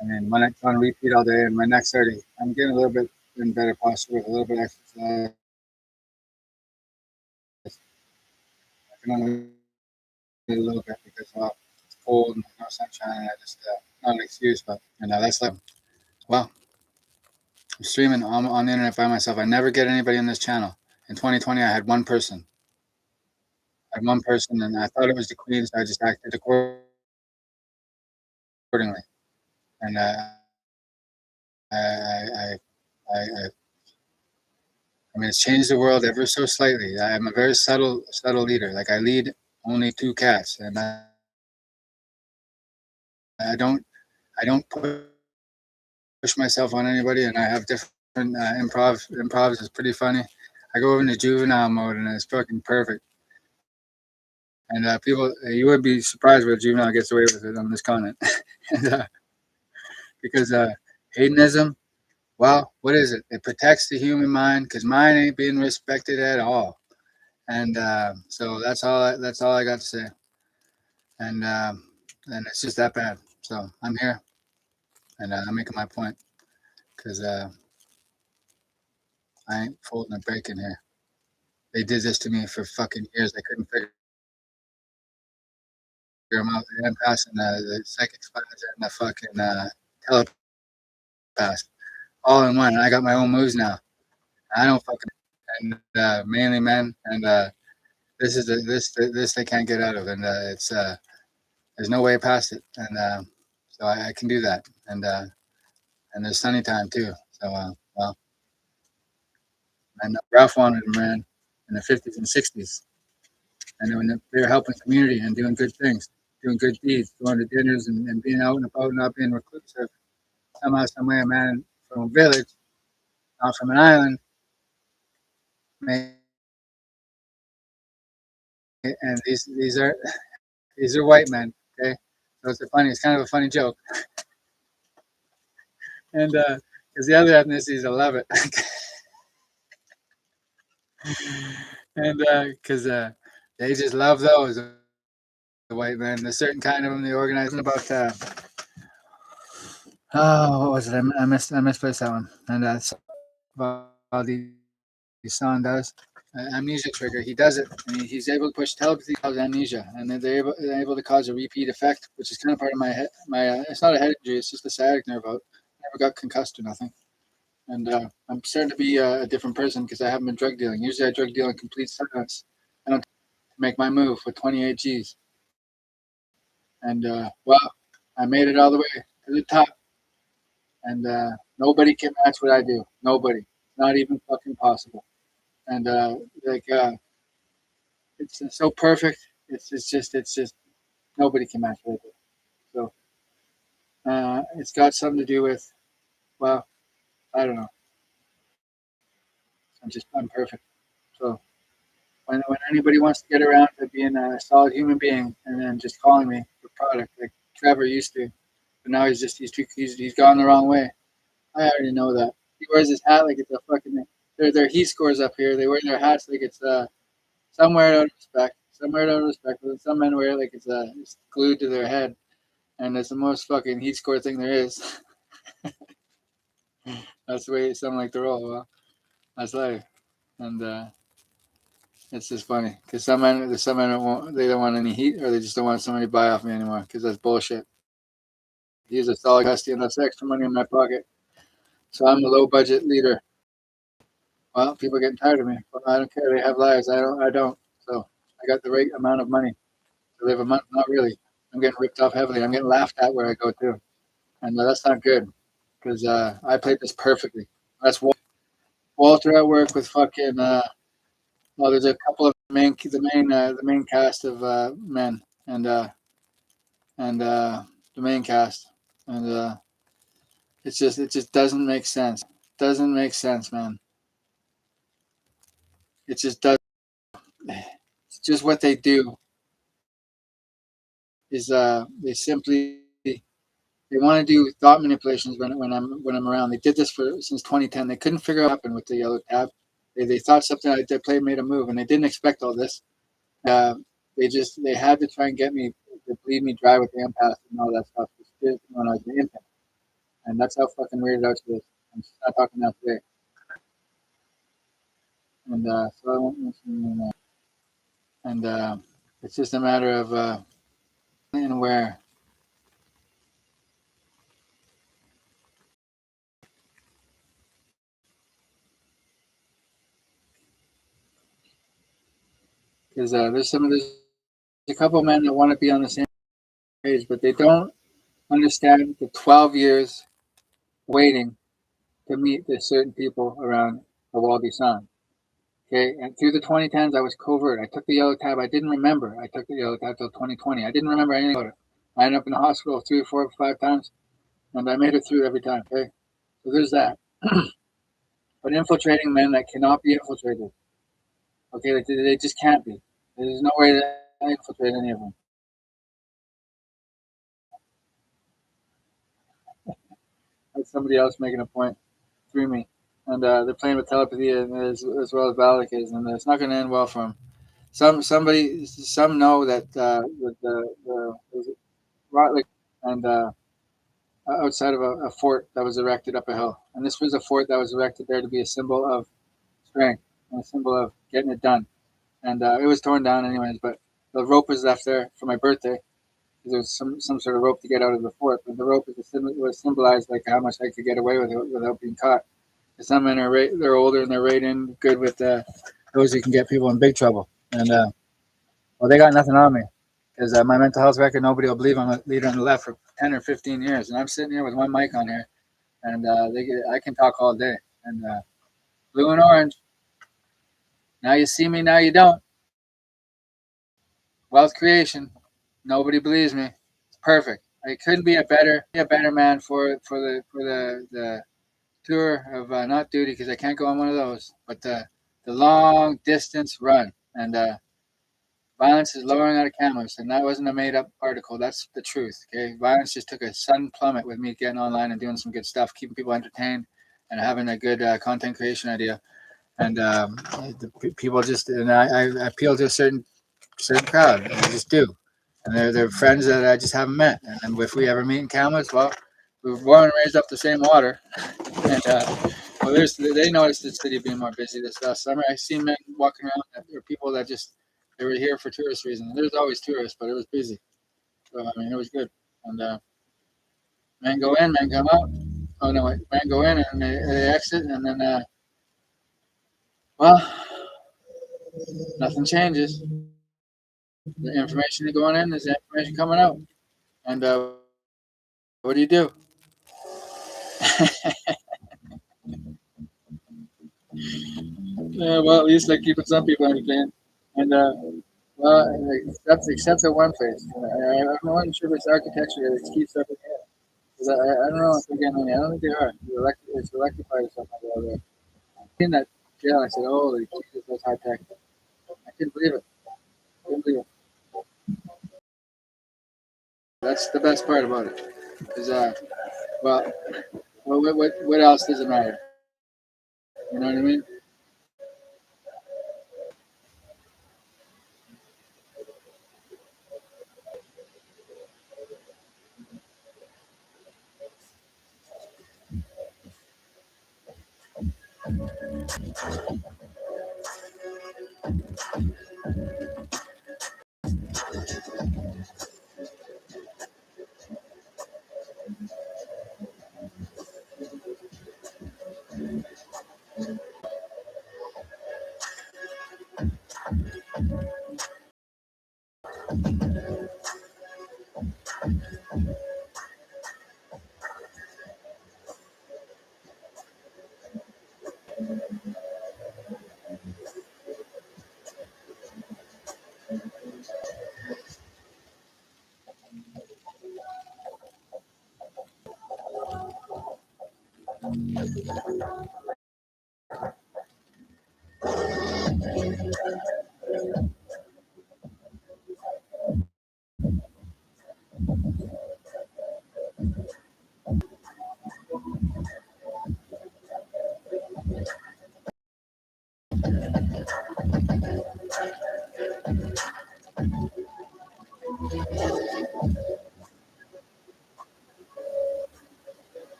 I mean, when I on repeat all day and my neck's hurting, I'm getting a little bit in better posture with a little bit of exercise. I can only do a little bit because it's cold and no sunshine. And I just not an excuse, but that's like well, I'm streaming on the internet by myself. I never get anybody on this channel. In 2020, I had one person. I had one person, and I thought it was the Queen, so I just acted accordingly. And I, I I mean, it's changed the world ever so slightly. I'm a very subtle leader. Like I lead only two cats, and I don't, I don't push myself on anybody. And I have different improvs is pretty funny. I go into juvenile mode, and it's fucking perfect. And people, you would be surprised what a juvenile gets away with it on this continent, and, because hedonism. Well, what is it? It protects the human mind because mine ain't being respected at all. And so that's all I got to say. And it's just that bad. So I'm here, and I'm making my point because I ain't folding a bacon here. They did this to me for fucking years. They couldn't figure them out. They ended passing the psychic sponge and the fucking telepath all in one. And I got my own moves now. I don't fucking and mainly men and this is this they can't get out of, and it's there's no way past it, and so I can do that, and there's sunny time too. So well, and Ralph wanted them ran in the 50s and 60s, and when they were helping community and doing good things, doing good deeds, going to dinners and being out and about, not being reclusive. Somehow, some way, a man from a village, not from an island, and these are white men. Okay, so it's kind of a funny joke, and because the other ethnicities will love it, and because they just love those the white men. There's certain kind of them they organize about. Oh, what was it? I misplaced that one. And Valdi San does amnesia trigger. He does it, and he's able to push telepathy cause amnesia, and then they're able to cause a repeat effect, which is kind of part of my head. It's not a head injury; it's just a sciatic nerve out. Never got concussed or nothing, and I'm starting to be a different person because I haven't been drug dealing. Usually, I drug deal in complete silence. I don't make my move with 28 G's, and well, I made it all the way to the top. And nobody can match what I do. Nobody, not even fucking possible. And it's so perfect. It's just nobody can match what I do. So it's got something to do with, well, I don't know. I'm perfect. So when anybody wants to get around to being a solid human being and then just calling me the product like Trevor used to, but now he's gone the wrong way. I already know that. He wears his hat like it's a fucking. They're he scores up here. They wear their hats like it's somewhere out of respect. Somewhere out of respect. But some men wear it like it's glued to their head, and it's the most fucking heat score thing there is. That's the way some like to roll. Well, that's life, and it's just funny because some men don't want any heat, or they just don't want somebody to buy off me anymore because that's bullshit. He's a solid custody, and that's extra money in my pocket. So I'm a low budget leader. Well, people are getting tired of me. Well, I don't care. They have lives. I don't. So I got the right amount of money to live a month. Not really. I'm getting ripped off heavily. I'm getting laughed at where I go to, and that's not good because I played this perfectly. That's Walter at work with fucking. Well, there's a couple of the main cast of men and the main cast, and it just doesn't make sense. Doesn't make sense, man. It just does. It's just what they do is they simply they want to do thought manipulations when I'm around. They did this for since 2010. They couldn't figure out what happened with the yellow tab. They thought something like their play made a move, and they didn't expect all this. Uh, they had to try and get me to bleed me dry with the empath and all that stuff when I was an infant, and that's how fucking weirded out to this. I'm just not talking that today, and so I won't mention that. And it's just a matter of and where. Because there's a couple of men that want to be on the same page, but they don't understand the 12 years waiting to meet the certain people around the Waldy San. Okay, and through the 2010s, I was covert. I took the yellow tab. I didn't remember. I took the yellow tab till 2020. I didn't remember anything about it. I ended up in the hospital 3 or 4 or 5 times, and I made it through every time. Okay, so there's that. But infiltrating men that cannot be infiltrated. Okay, they just can't be. There's no way to infiltrate any of them. That's somebody else making a point through me. And they're playing with telepathy as well as Valak is, and it's not going to end well for them. Some know that the Rotlick and outside of a fort that was erected up a hill, and this was a fort that was erected there to be a symbol of strength and a symbol of getting it done. And it was torn down anyways, but the rope was left there for my birthday. There was some sort of rope to get out of the fort, but the rope was symbolized like how much I could get away with it without being caught. Some men they're older and they're right in good with those who can get people in big trouble. And well, they got nothing on me because my mental health record, nobody will believe I'm a leader on the left for 10 or 15 years, and I'm sitting here with one mic on here, and I can talk all day. And blue and orange. Now you see me, now you don't. Wealth creation. Nobody believes me. It's perfect. I couldn't be a better man for the tour of not duty because I can't go on one of those, but the the long distance run, and violence is lowering out of cameras, and that wasn't a made up article. That's the truth. Okay, violence just took a sudden plummet with me getting online and doing some good stuff, keeping people entertained, and having a good content creation idea. And people just, and I appeal to a certain crowd. I just do, and they're friends that I just haven't met. And if we ever meet in cameras, well, we were born and raised up the same water, and well, they noticed the city being more busy this last summer. I seen men walking around. There were people that just they were here for tourist reasons. There's always tourists, but it was busy. So I mean, it was good. And men go in, men come out. Oh no, wait, men go in and they exit, and then well, nothing changes. The information going in is the information coming out. And what do you do? Yeah, well, at least like keeping some people entertained. And well, except at one place. I'm not sure if it's architecture that keeps up in here. 'Cause I don't know if they're getting any. I don't think they are. It's electrified or something like that. In that jail, I said, "Holy Jesus, that's high tech." I couldn't believe it. Couldn't believe it. That's the best part about it. Is well, what else does it matter? You know what I mean?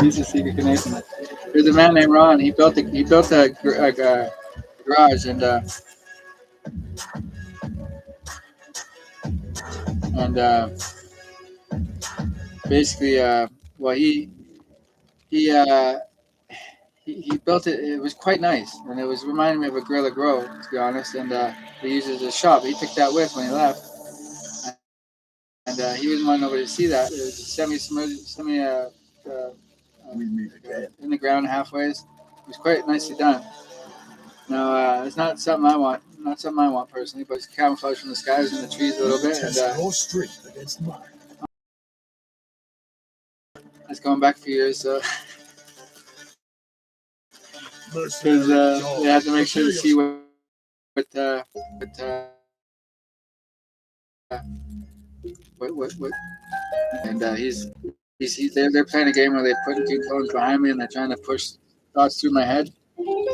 He's a secret connection. There's a man named Ron. He built a garage and basically well he uh, he built it. It was quite nice, and it was reminding me of a Gorilla Grow, to be honest. And he used it as a shop. He took that with when he left, and he didn't want nobody to see that. It was semi in the ground halfway. It was quite nicely done. Now it's not something I want. Not something I want personally, but it's camouflage from the skies and the trees a little bit. And your strength against mine. it's going back a few years, so because they had to make sure to see what and they're playing a game where they put two clones behind me and they're trying to push thoughts through my head,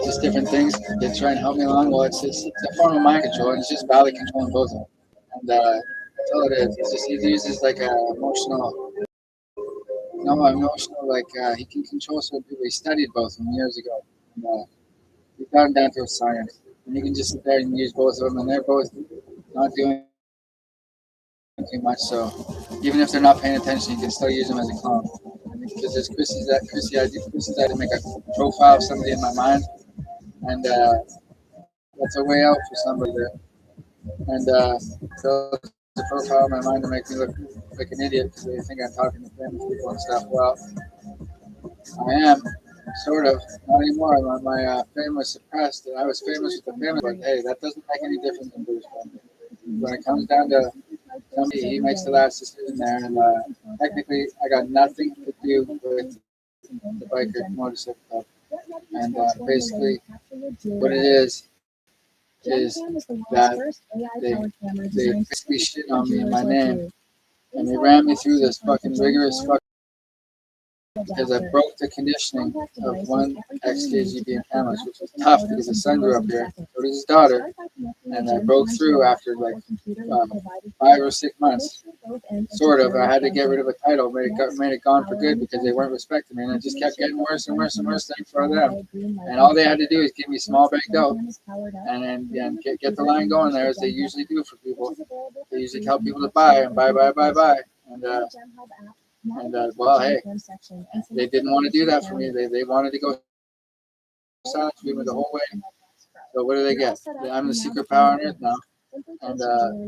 just different things. They try and help me along. Well, it's a form of mind control, and it's just valley controlling both of them. And that's all it is. It's just he uses like emotional, like he can control certain people. He studied both of them years ago. And, he's gotten down to a science, and you can just sit there and use both of them, and they're both not doing too much. So even if they're not paying attention, you can still use them as a clone. Because there's Chrissy's idea to make a profile of somebody in my mind, and that's a way out for somebody there. And so the profile in my mind to make me look like an idiot because they think I'm talking to famous people and stuff. Well, I am. Sort of, not anymore. My fame was suppressed, and I was famous with the family. But hey, that doesn't make any difference in British country. When it comes down to he makes the last decision there, and technically I got nothing to do with the biker motorcycle club, and basically what it is that they basically shit on me and my name, and they ran me through this fucking rigorous fucking because I broke the conditioning of one XKGB in cameras, which was tough because his son grew up here, so did his daughter, and I broke through after like 5 or 6 months, sort of. I had to get rid of a title, made it gone for good because they weren't respecting me, and it just kept getting worse and worse and worse for them. And all they had to do is give me small banked out, and then get the line going there as they usually do for people. They usually tell people to buy and buy, and well, hey, they didn't want to do that for me. They wanted to go silent treatment the whole way. So what do they get? I'm the secret power on earth now. And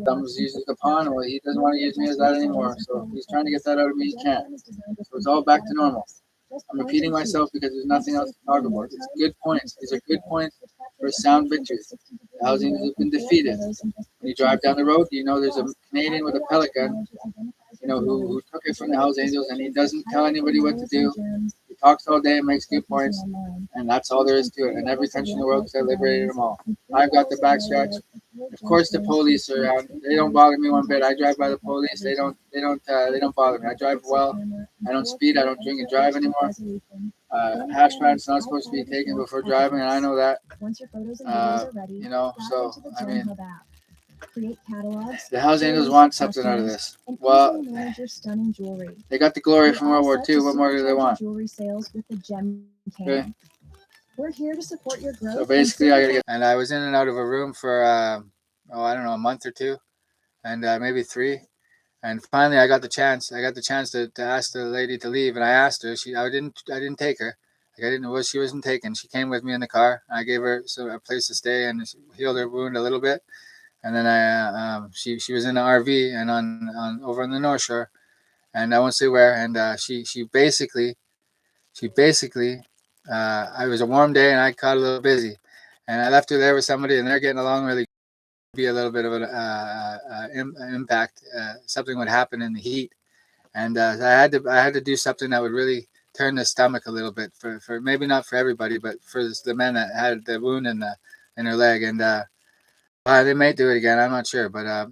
Thumbs uses the pawn. Well, he doesn't want to use me as that anymore. So he's trying to get that out of me. He can't. So it's all back to normal. I'm repeating myself because there's nothing else to talk about. It's good points. These are good points for sound victories. The housing has been defeated. When you drive down the road, you know there's a Canadian with a pellet gun, you know, who took it from the Hells Angels, and he doesn't tell anybody what to do. He talks all day and makes good points, and that's all there is to it. And every country in the world, because I liberated them all. I've got the backstretch. Of course, the police are around. They don't bother me one bit. I drive by the police. They don't bother me. I drive well. I don't speed. I don't drink and drive anymore. Hash browns not supposed to be taken before driving, and I know that. You know, so I mean, the Hells Angels want something out of this. Well, they got the glory from World War II. What more do they want? Okay. We're here to support your growth. So basically, I gotta get. And I was in and out of a room for I don't know, a month or two, and maybe 3. And finally, I got the chance. I got the chance to ask the lady to leave, and I asked her. I didn't take her. Like I didn't know what she wasn't taking. She came with me in the car. I gave her a place to stay and healed her wound a little bit. And then she was in the RV and on over on the North Shore, and I won't say where. And she basically, it was a warm day and I got a little busy, and I left her there with somebody, and they're getting along really. Be a little bit of an impact. Something would happen in the heat, and I had to do something that would really turn the stomach a little bit for maybe not for everybody, but for the men that had the wound in their leg, and they may do it again. I'm not sure, but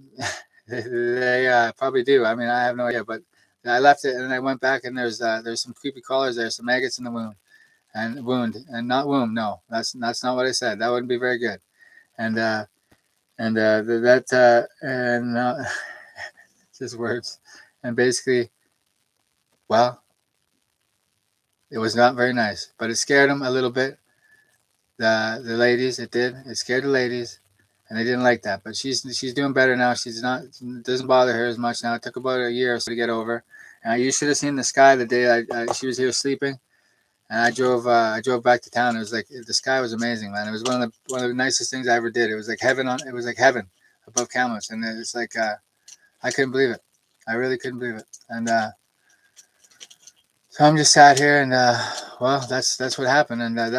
they probably do. I mean, I have no idea, but I left it and I went back, and there's some creepy crawlers there, some maggots in the wound, and not womb. No, that's not what I said. That wouldn't be very good, and just words, and basically, well, it was not very nice, but it scared them a little bit. The ladies, it scared the ladies, and they didn't like that. But she's doing better now. It doesn't bother her as much now. It took about a year or so to get over. And you should have seen the sky the day she was here sleeping, and I drove back to town. It was like the sky was amazing, man. It was one of the nicest things I ever did. It was like heaven above Kamloops, and it's like I couldn't believe it. I really couldn't believe it. And so I'm just sat here, and well, that's what happened. And that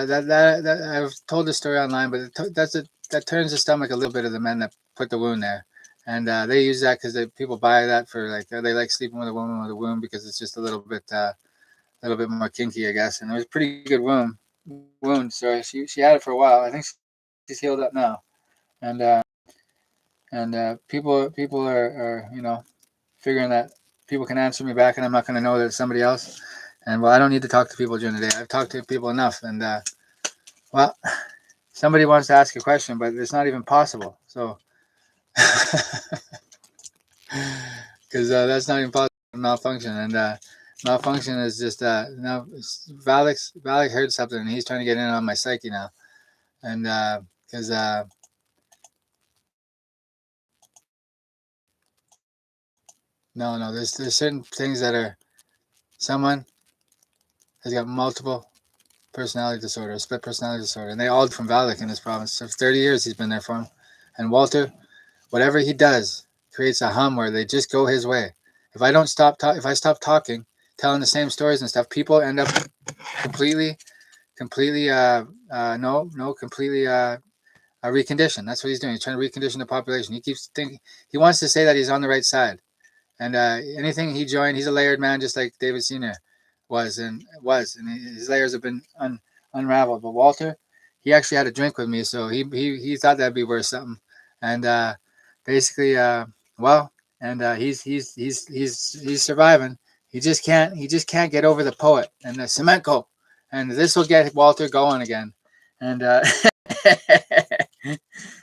I've told this story online, but that turns the stomach a little bit of the men that put the wound there, and they use that because people buy that for like they like sleeping with a woman with a wound because it's just a little bit more kinky, I guess. And it was a pretty good wound. So she had it for a while. I think she's healed up now, and people are figuring that people can answer me back, and I'm not going to know that it's somebody else. And well, I don't need to talk to people during the day. I've talked to people enough, and well, somebody wants to ask a question, but it's not even possible. So because that's not even possible. Malfunction, and malfunction is just now. Valak heard something, and he's trying to get in on my psyche now, and because no, there's certain things that are someone has got multiple personality disorder, split personality disorder, and they all from Valak in this province. So for 30 years he's been there for him, and Walter, whatever he does, creates a hum where they just go his way. If I stop talking, telling the same stories and stuff, people end up completely reconditioned. That's what he's doing. He's trying to recondition the population. He keeps thinking he wants to say that he's on the right side, And anything he joined, he's a layered man, just like David Senior and his layers have been unraveled. But Walter, he actually had a drink with me, so he thought that'd be worth something, and basically, well, and he's surviving. He just can't get over the poet and the Semenko, and this will get Walter going again, and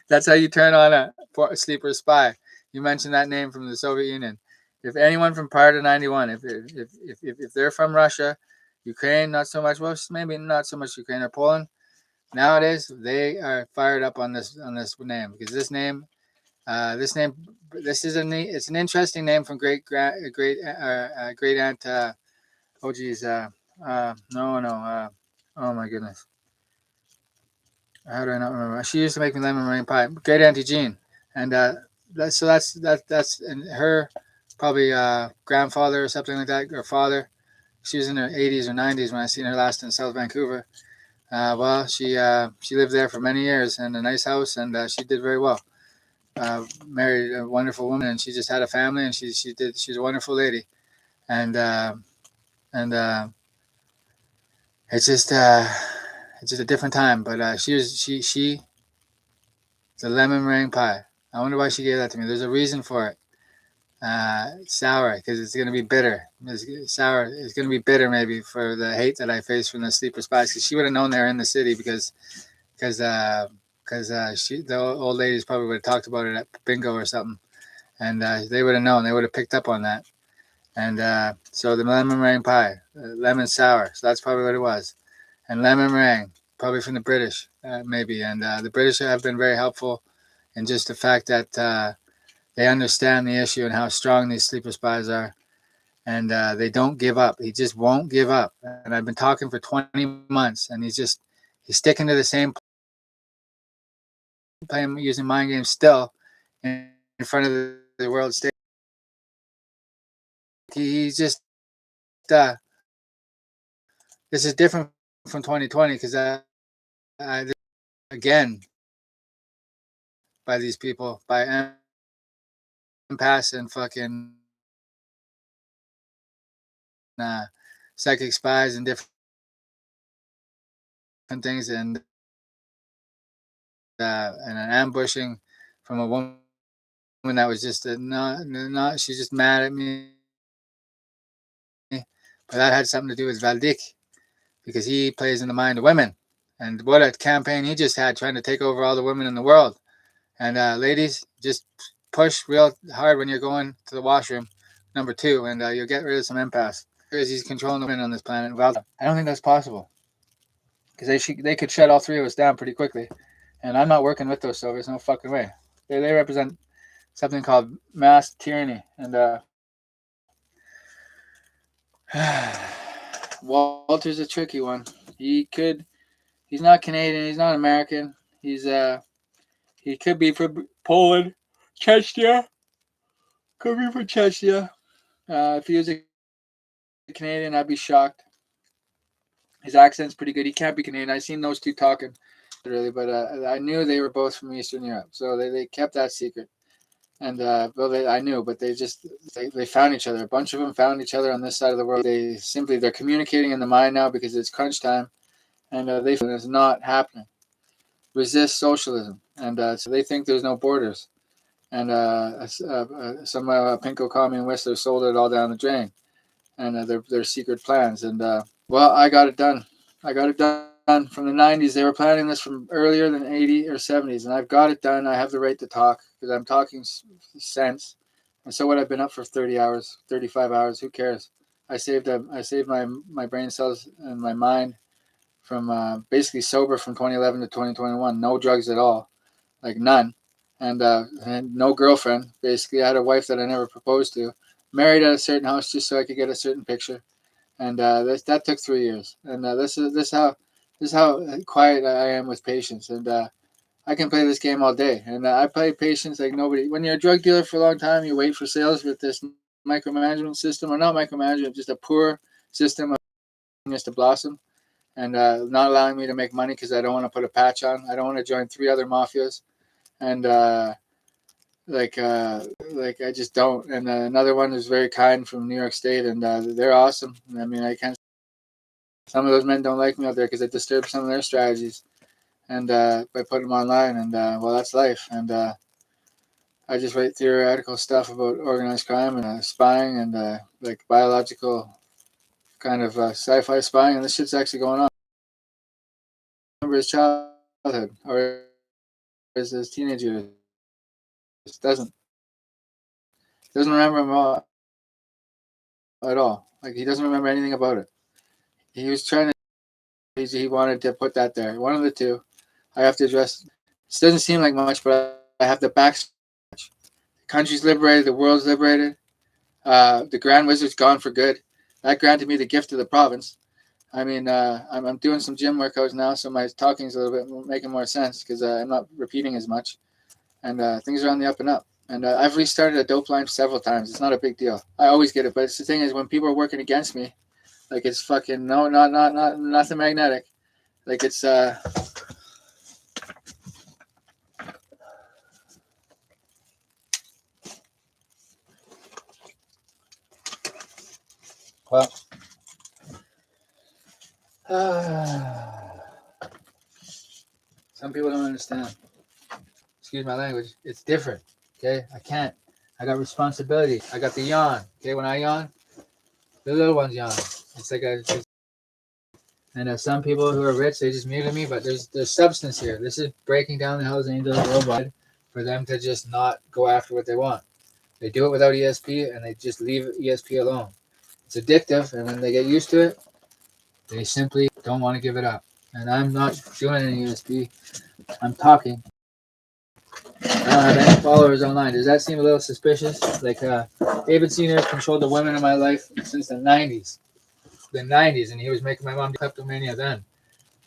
that's how you turn on a sleeper spy. You mentioned that name from the Soviet Union. If anyone from prior to 91, if they're from Russia, Ukraine, not so much. Well, maybe not so much Ukraine or Poland. Nowadays, they are fired up on this name because this is it's an interesting name from great aunt. Oh geez, no. Oh my goodness. How do I not remember? She used to make me lemon meringue pie. Great Auntie Jean, and that's and her probably grandfather or something like that, or father. She was in her 80s or 90s when I seen her last in South Vancouver. Well, she lived there for many years in a nice house, and she did very well. Married a wonderful woman, and she just had a family, and she's a wonderful lady, and and it's just a different time. But she the lemon meringue pie. I wonder why she gave that to me. There's a reason for it. Sour because it's gonna be bitter. Sour. It's gonna be bitter maybe for the hate that I face from the sleeper spies. Because she would have known they're in the city because the old ladies probably would have talked about it at bingo or something, and they would have known. They would have picked up on that. And so the lemon meringue pie, lemon sour. So that's probably what it was. And lemon meringue, probably from the British, maybe. And the British have been very helpful in just the fact that they understand the issue and how strong these sleeper spies are. And they don't give up. He just won't give up. And I've been talking for 20 months, and he's sticking to the same playing using mind games still in front of the world stage. He's just this is different from 2020 because again by these people by empaths and fucking psychic spies and different things and an ambushing from a woman that was just not she's just mad at me, but that had something to do with Valdik because he plays in the mind of women, and what a campaign he just had trying to take over all the women in the world. And ladies, just push real hard when you're going to the washroom, number 2, and you'll get rid of some empaths because he's controlling the women on this planet. I don't think that's possible because they could shut all 3 of us down pretty quickly. And I'm not working with those Soviets, no fucking way. They represent something called mass tyranny. And Walter's a tricky one. He's not Canadian, he's not American. He could be from Poland, Chechnya. Could be from Chechnya. If he was a Canadian, I'd be shocked. His accent's pretty good. He can't be Canadian. I seen those two talking, really, but I knew they were both from Eastern Europe, so they kept that secret. And I knew, but they found each other. A bunch of them found each other on this side of the world. They're communicating in the mind now because it's crunch time, and it's not happening. Resist socialism, and so they think there's no borders. And some pinko commie and Whistler sold it all down the drain, and their secret plans. And well, I got it done. I got it done from the 90s. They were planning this from earlier than 80 or 70s, and I've got it done. I have the right to talk because I'm talking sense. And so what? I've been up for 30 hours, 35 hours. Who cares? I saved my brain cells and my mind from basically sober from 2011 to 2021. No drugs at all, like none. And no girlfriend. Basically, I had a wife that I never proposed to. Married at a certain house just so I could get a certain picture, and that took 3 years. And this is how quiet I am with patience. And I can play this game all day. And I play patience like nobody. When you're a drug dealer for a long time, you wait for sales with this micromanagement system, or not micromanagement, just a poor system of just to blossom, and not allowing me to make money because I don't want to put a patch on. I don't want to join 3 other mafias. And like I just don't. And another one is very kind from New York State, and they're awesome. I mean, I can't. Some of those men don't like me out there because I disturb some of their strategies, and by putting them online, and well, that's life. And I just write theoretical stuff about organized crime and spying and like biological kind of sci-fi spying, and this shit's actually going on. Remember his childhood or his teenage years. Doesn't remember him all, at all. Like he doesn't remember anything about it. He was trying to. He wanted to put that there. One of the two. I have to address. This doesn't seem like much, but I have the back. The country's liberated. The world's liberated. The Grand Wizard's gone for good. That granted me the gift of the province. I mean, I'm doing some gym workouts now, so my talking's a little bit making more sense because I'm not repeating as much, and things are on the up and up. And I've restarted a dope line several times. It's not a big deal. I always get it, but it's the thing is when people are working against me, like it's fucking not nothing magnetic. Like it's well. Some people don't understand. Excuse my language. It's different. Okay, I can't. I got responsibility. I got the yawn. Okay, when I yawn, the little ones yawn. It's like and some people who are rich, they just muted me. But there's substance here. This is breaking down the Hells Angels worldwide for them to just not go after what they want. They do it without ESP, and they just leave ESP alone. It's addictive, and when they get used to it, they simply don't want to give it up. And I'm not doing any ESP. I'm talking. I don't have any followers online. Does that seem a little suspicious? Like David Senior controlled the women in my life since the 90s. The 90s, and he was making my mom do kleptomania then.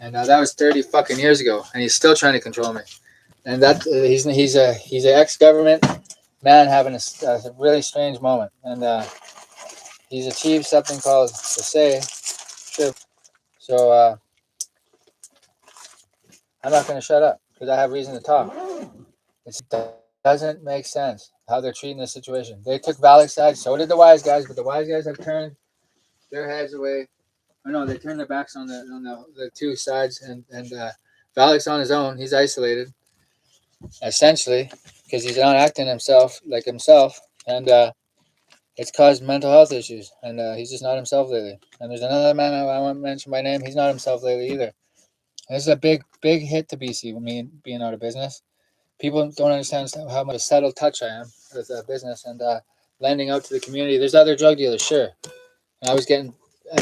And that was 30 fucking years ago, and he's still trying to control me. And that he's an ex-government man having a really strange moment. And he's achieved something called the sane. So I'm not going to shut up because I have reason to talk. It doesn't make sense how they're treating this situation. They took Valak's side, so did the wise guys, but the wise guys have turned their heads away. Or no, they turned their backs on the two sides, and Valak's on his own. He's isolated, essentially, because he's not acting like himself, and it's caused mental health issues, and he's just not himself lately. And there's another man I won't mention by name. He's not himself lately either. And this is a big hit to BC with me being out of business. People don't understand how much a subtle touch I am with business and lending out to the community. There's other drug dealers, sure. And I was getting,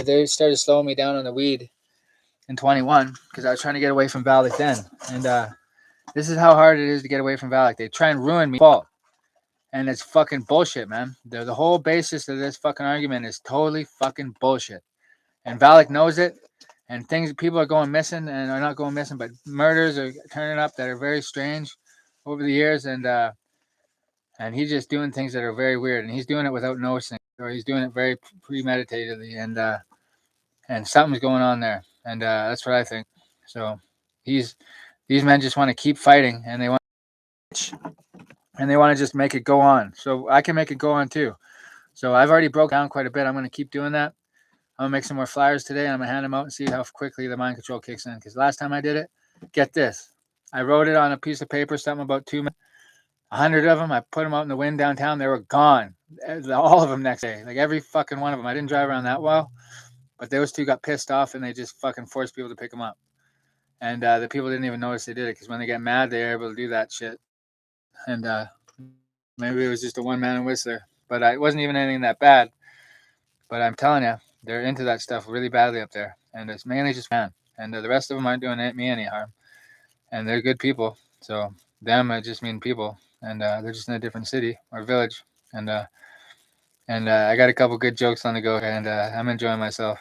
they started slowing me down on the weed in 21 because I was trying to get away from Valak then. And this is how hard it is to get away from Valak. They try and ruin me. Fault. And it's fucking bullshit, man. The whole basis of this fucking argument is totally fucking bullshit. And Valak knows it. And people are going missing, and are not going missing, but murders are turning up that are very strange over the years, and he's just doing things that are very weird, and he's doing it without noticing, or he's doing it very premeditatedly, and something's going on there, and that's what I think. So these men just want to keep fighting, and they want to just make it go on. So I can make it go on too. So I've already broke down quite a bit. I'm going to keep doing that. I'm going to make some more flyers today, and I'm going to hand them out and see how quickly the mind control kicks in. Because last time I did it, get this. I wrote it on a piece of paper, something about 2 minutes. 100 of them, I put them out in the wind downtown. They were gone. All of them next day. Like every fucking one of them. I didn't drive around that well, but those two got pissed off, and they just fucking forced people to pick them up. And the people didn't even notice they did it, because when they get mad, they're able to do that shit. And maybe it was just a one-man whistler. But it wasn't even anything that bad. But I'm telling you, they're into that stuff really badly up there. And it's mainly just man. And the rest of them aren't doing me any harm. And they're good people. So them, I just mean people. And they're just in a different city or village. And I got a couple good jokes on the go. And I'm enjoying myself.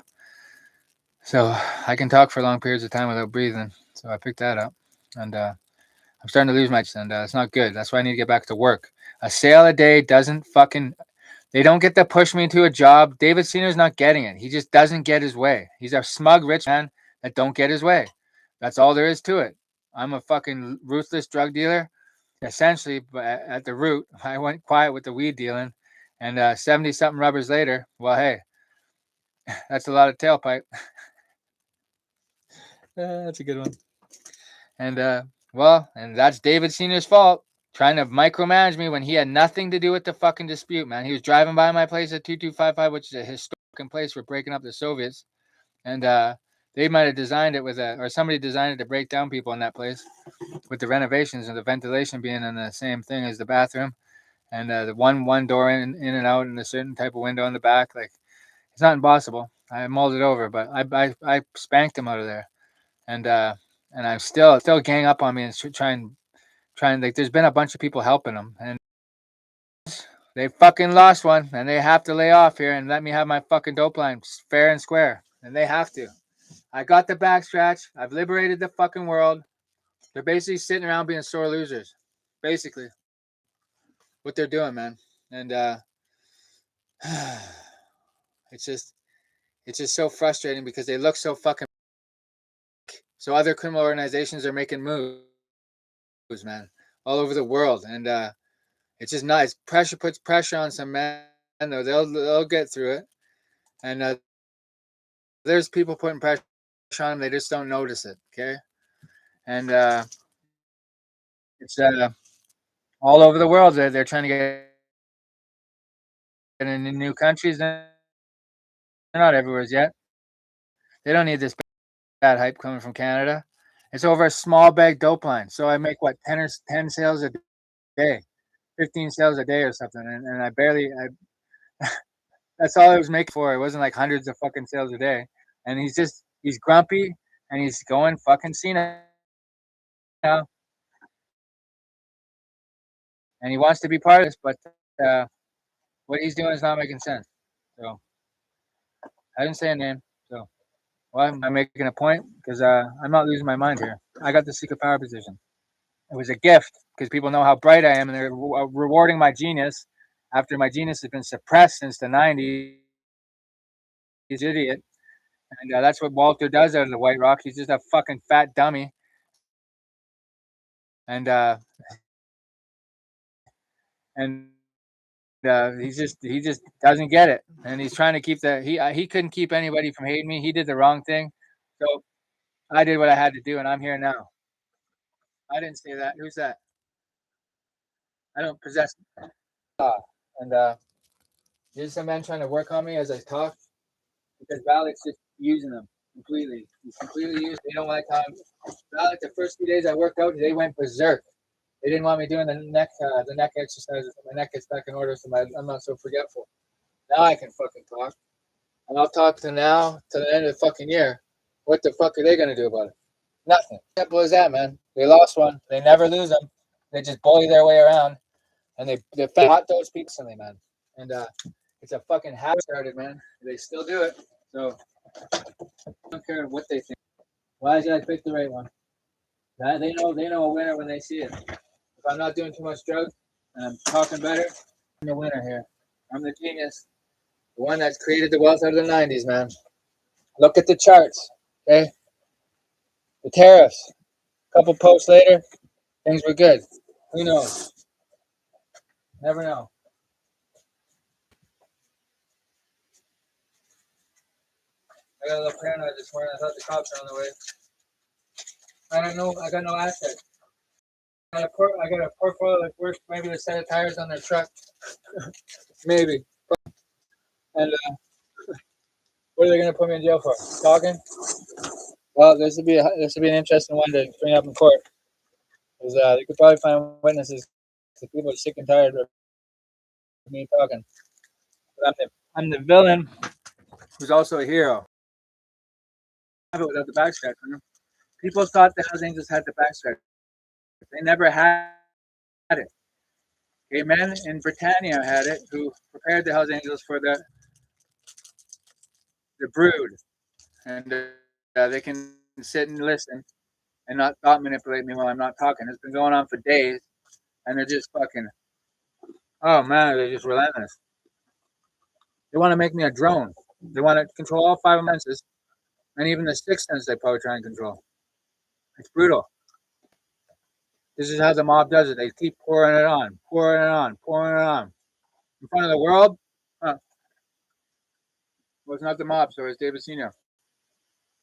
So I can talk for long periods of time without breathing. So I picked that up. And I'm starting to lose my... And it's not good. That's why I need to get back to work. A sale a day doesn't fucking... They don't get to push me into a job. David Senior's not getting it. He just doesn't get his way. He's a smug rich man that don't get his way. That's all there is to it. I'm a fucking ruthless drug dealer, essentially, at the root, I went quiet with the weed dealing, and 70-something rubbers later, well, hey, that's a lot of tailpipe. That's a good one. And and that's David Senior's fault, trying to micromanage me when he had nothing to do with the fucking dispute, man. He was driving by my place at 2255, which is a historic place for breaking up the Soviets, and they might have designed it or somebody designed it to break down people in that place, with the renovations and the ventilation being in the same thing as the bathroom, and the one door in and out, and a certain type of window in the back. Like, it's not impossible. I mulled it over, but I spanked him out of there, and I'm still gang up on me and trying. Like, there's been a bunch of people helping them, and they fucking lost one, and they have to lay off here and let me have my fucking dope line fair and square, and they have to. I got the back scratch. I've liberated the fucking world. They're basically sitting around being sore losers, basically, what they're doing, man. And it's just so frustrating because they look so fucking. So other criminal organizations are making moves, man, all over the world, and it's just nice. Pressure puts pressure on some men, though. They'll get through it, and there's people putting pressure on them. They just don't notice it, okay? And it's all over the world. They're trying to get into new countries. They're not everywhere yet. They don't need this bad hype coming from Canada. It's over a small bag dope line. So I make, what, 10 sales a day, 15 sales a day or something. And that's all I was making for. It wasn't like hundreds of fucking sales a day. And he's grumpy and he's going fucking senile. And he wants to be part of this, but what he's doing is not making sense. So I didn't say a name. So why am I making a point? Because I'm not losing my mind here. I got the secret power position. It was a gift because people know how bright I am, and they're rewarding my genius after my genius has been suppressed since the 90s. He's an idiot. And that's what Walter does out of the White Rock. He's just a fucking fat dummy. And he just doesn't get it. And he's trying to keep he couldn't keep anybody from hating me. He did the wrong thing. So I did what I had to do, and I'm here now. I didn't say that. Who's that? I don't possess. And there's some men trying to work on me as I talk because Valak's just using them completely. He's completely used. They don't like how Valak. The first few days I worked out, they went berserk. They didn't want me doing the neck exercises. So my neck gets back in order, so I'm not so forgetful. Now I can fucking talk, and I'll talk to the end of the fucking year. What the fuck are they gonna do about it? Nothing. Simple as that, man. They lost one. They never lose them. They just bully their way around, and they fought those people instantly, man. And it's a fucking habit started, man. They still do it. So I don't care what they think. Why did I pick the right one? They know a winner when they see it. If I'm not doing too much drugs and I'm talking better, I'm the winner here. I'm the genius. The one that's created the wealth out of the 90s, man. Look at the charts, okay? The tariffs. A couple posts later, things were good. Who knows? Never know. I got a little paranoid this morning. I thought the cops were on the way. I don't know. I got no assets. I got a portfolio that works maybe a set of tires on their truck. Maybe. And what are they going to put me in jail for? Talking? Well, this would be an interesting one to bring up in court. Because they could probably find witnesses. Because people are sick and tired of me talking. But I'm the villain who's also a hero. Without the backstrap, people thought the Hells Angels had the backstrap. They never had it. A man in Britannia had it, who prepared the Hells Angels for the brood, and they can sit and listen and not thought manipulate me while I'm not talking. It's been going on for days, and they're just fucking. Oh man, they're just relentless. They want to make me a drone. They want to control all 5 senses, and even the 6th sense they probably try and control. It's brutal. This is how the mob does it. They keep pouring it on, pouring it on, pouring it on. In front of the world, well, it's not the mob, so it's David Sr.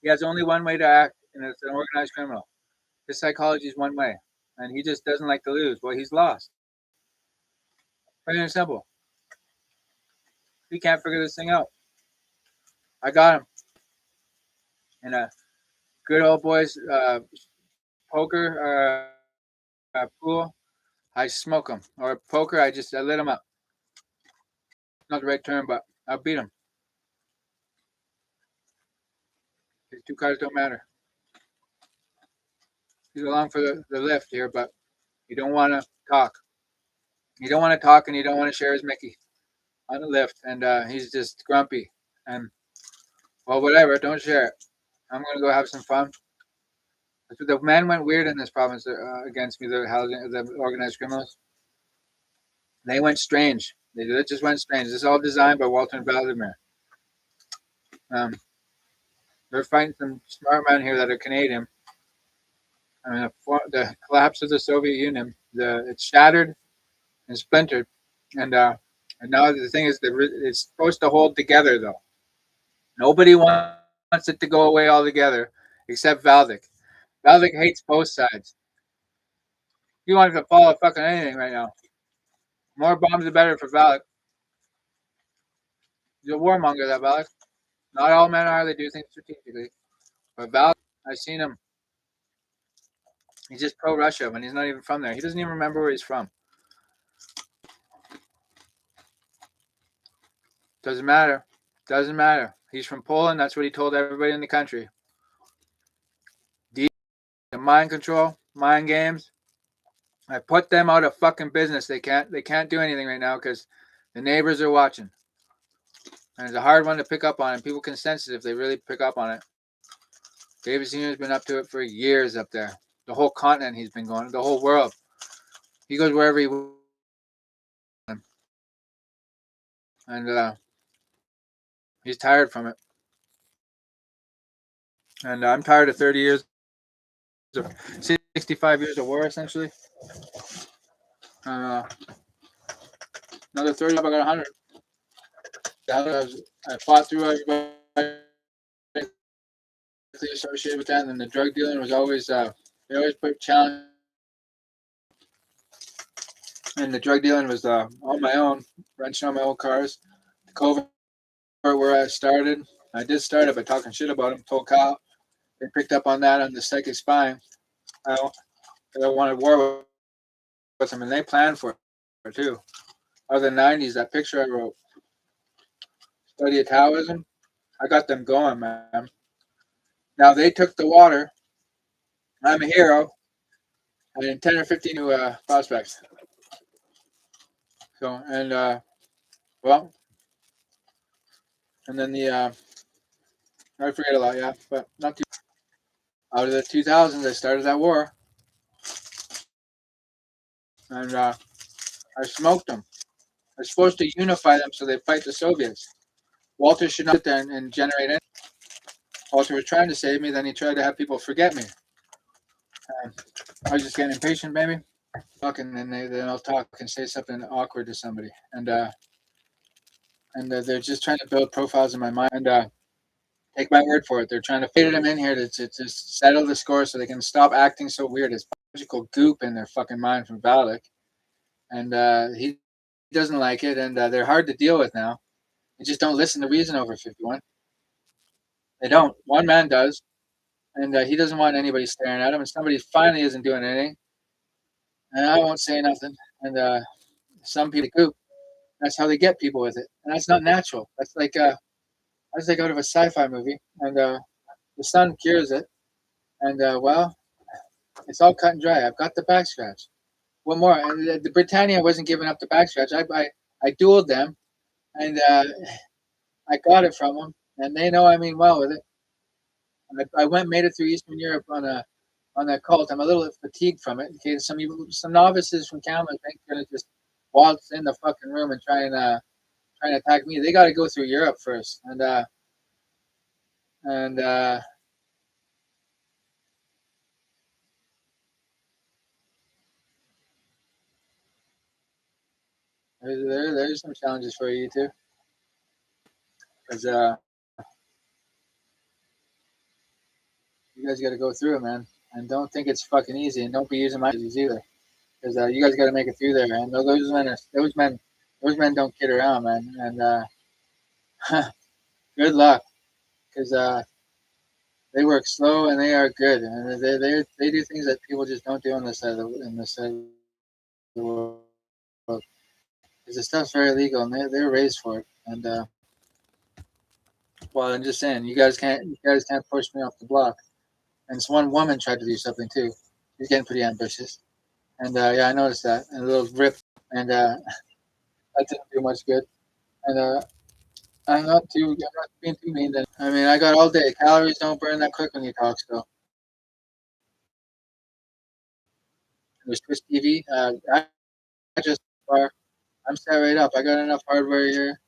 He has only one way to act, and it's an organized criminal. His psychology is one way, and he just doesn't like to lose. Well, he's lost. Plain and simple. He can't figure this thing out. I got him in a good old boys poker pool. I smoke him, or poker. I lit him up. Not the right term, but I beat him. His two cards don't matter. He's along for the lift here, but you don't want to talk. You don't want to talk, and you don't want to share his Mickey on the lift, and he's just grumpy. And well, whatever. Don't share it. I'm gonna go have some fun. The men went weird in this province against me. The organized criminals. They went strange. They just went strange. This is all designed by Walter and Vladimir. They're fighting some smart men here that are Canadian. I mean, the collapse of the Soviet Union, it's shattered and splintered, and now the thing is, it's supposed to hold together though. Nobody wants it to go away altogether, except Valdik. Valdik hates both sides. He wants to follow fucking anything right now. More bombs, the better for Valak. He's a warmonger, that Valak. Not all men are. They do things strategically. But Valak, I've seen him. He's just pro-Russia when he's not even from there. He doesn't even remember where he's from. Doesn't matter. Doesn't matter. He's from Poland. That's what he told everybody in the country. Mind control, mind games. I put them out of fucking business. They can't do anything right now because the neighbors are watching. And it's a hard one to pick up on, and people can sense it if they really pick up on it. David Sr.'s been up to it for years up there. The whole continent he's been going, the whole world. He goes wherever he wants. And he's tired from it. And I'm tired of 30 years, 65 years of war, essentially. Another 30, I got 100. I fought through everybody associated with that, and then the drug dealing was always, they always put challenge. And the drug dealing was on my own, wrenching on my own cars. The COVID where I started, I did start it by talking shit about him, told Kyle. They picked up on that on the psychic spine. I wanted war with them, and they planned for it too. Out of the 90s, that picture I wrote, Study of Taoism, I got them going, man. Now they took the water. I'm a hero. And 10 or 15 new prospects. So, and well, and then I forget a lot, yeah, but not too. Out of the 2000s, I started that war. And I smoked them. I was supposed to unify them so they fight the Soviets. Walter should not sit there and generate anything. Walter was trying to save me, then he tried to have people forget me. I was just getting impatient, maybe. Talking, and then I'll talk and say something awkward to somebody. And they're just trying to build profiles in my mind. And take my word for it. They're trying to fit them in here to settle the score so they can stop acting so weird. It's logical goop in their fucking mind from Valak. And he doesn't like it, and they're hard to deal with now. They just don't listen to reason over 51. They don't. One man does, and he doesn't want anybody staring at him, and somebody finally isn't doing anything. And I won't say nothing. And some people goop. That's how they get people with it, and that's not natural. That's like out of a sci-fi movie, and the sun cures it. And well, it's all cut and dry. I've got the back scratch. One more. And the Britannia wasn't giving up the back scratch. I dueled them, and I got it from them, and they know I mean well with it. And I made it through Eastern Europe on a cult. I'm a little fatigued from it. Okay, some novices from Canada think they're gonna just waltz in the fucking room and try and attack me. They got to go through Europe first, and there's some challenges for you too, because you guys got to go through it, man. And don't think it's fucking easy, and don't be using my excuses either, because you guys got to make it through there. And those men don't kid around, man. And good luck, because they work slow and they are good, and they do things that people just don't do on this side of the world. Because the stuff's very illegal, and they're raised for it. And well, I'm just saying, you guys can't push me off the block. And this one woman tried to do something too. She's getting pretty ambitious. And yeah, I noticed that. And a little rip, and that didn't do much good. And I'm not being too mean. Then I mean, I got all day. Calories don't burn that quick when you talk. So there's Twitch TV. I just I'm set right up. I got enough hardware here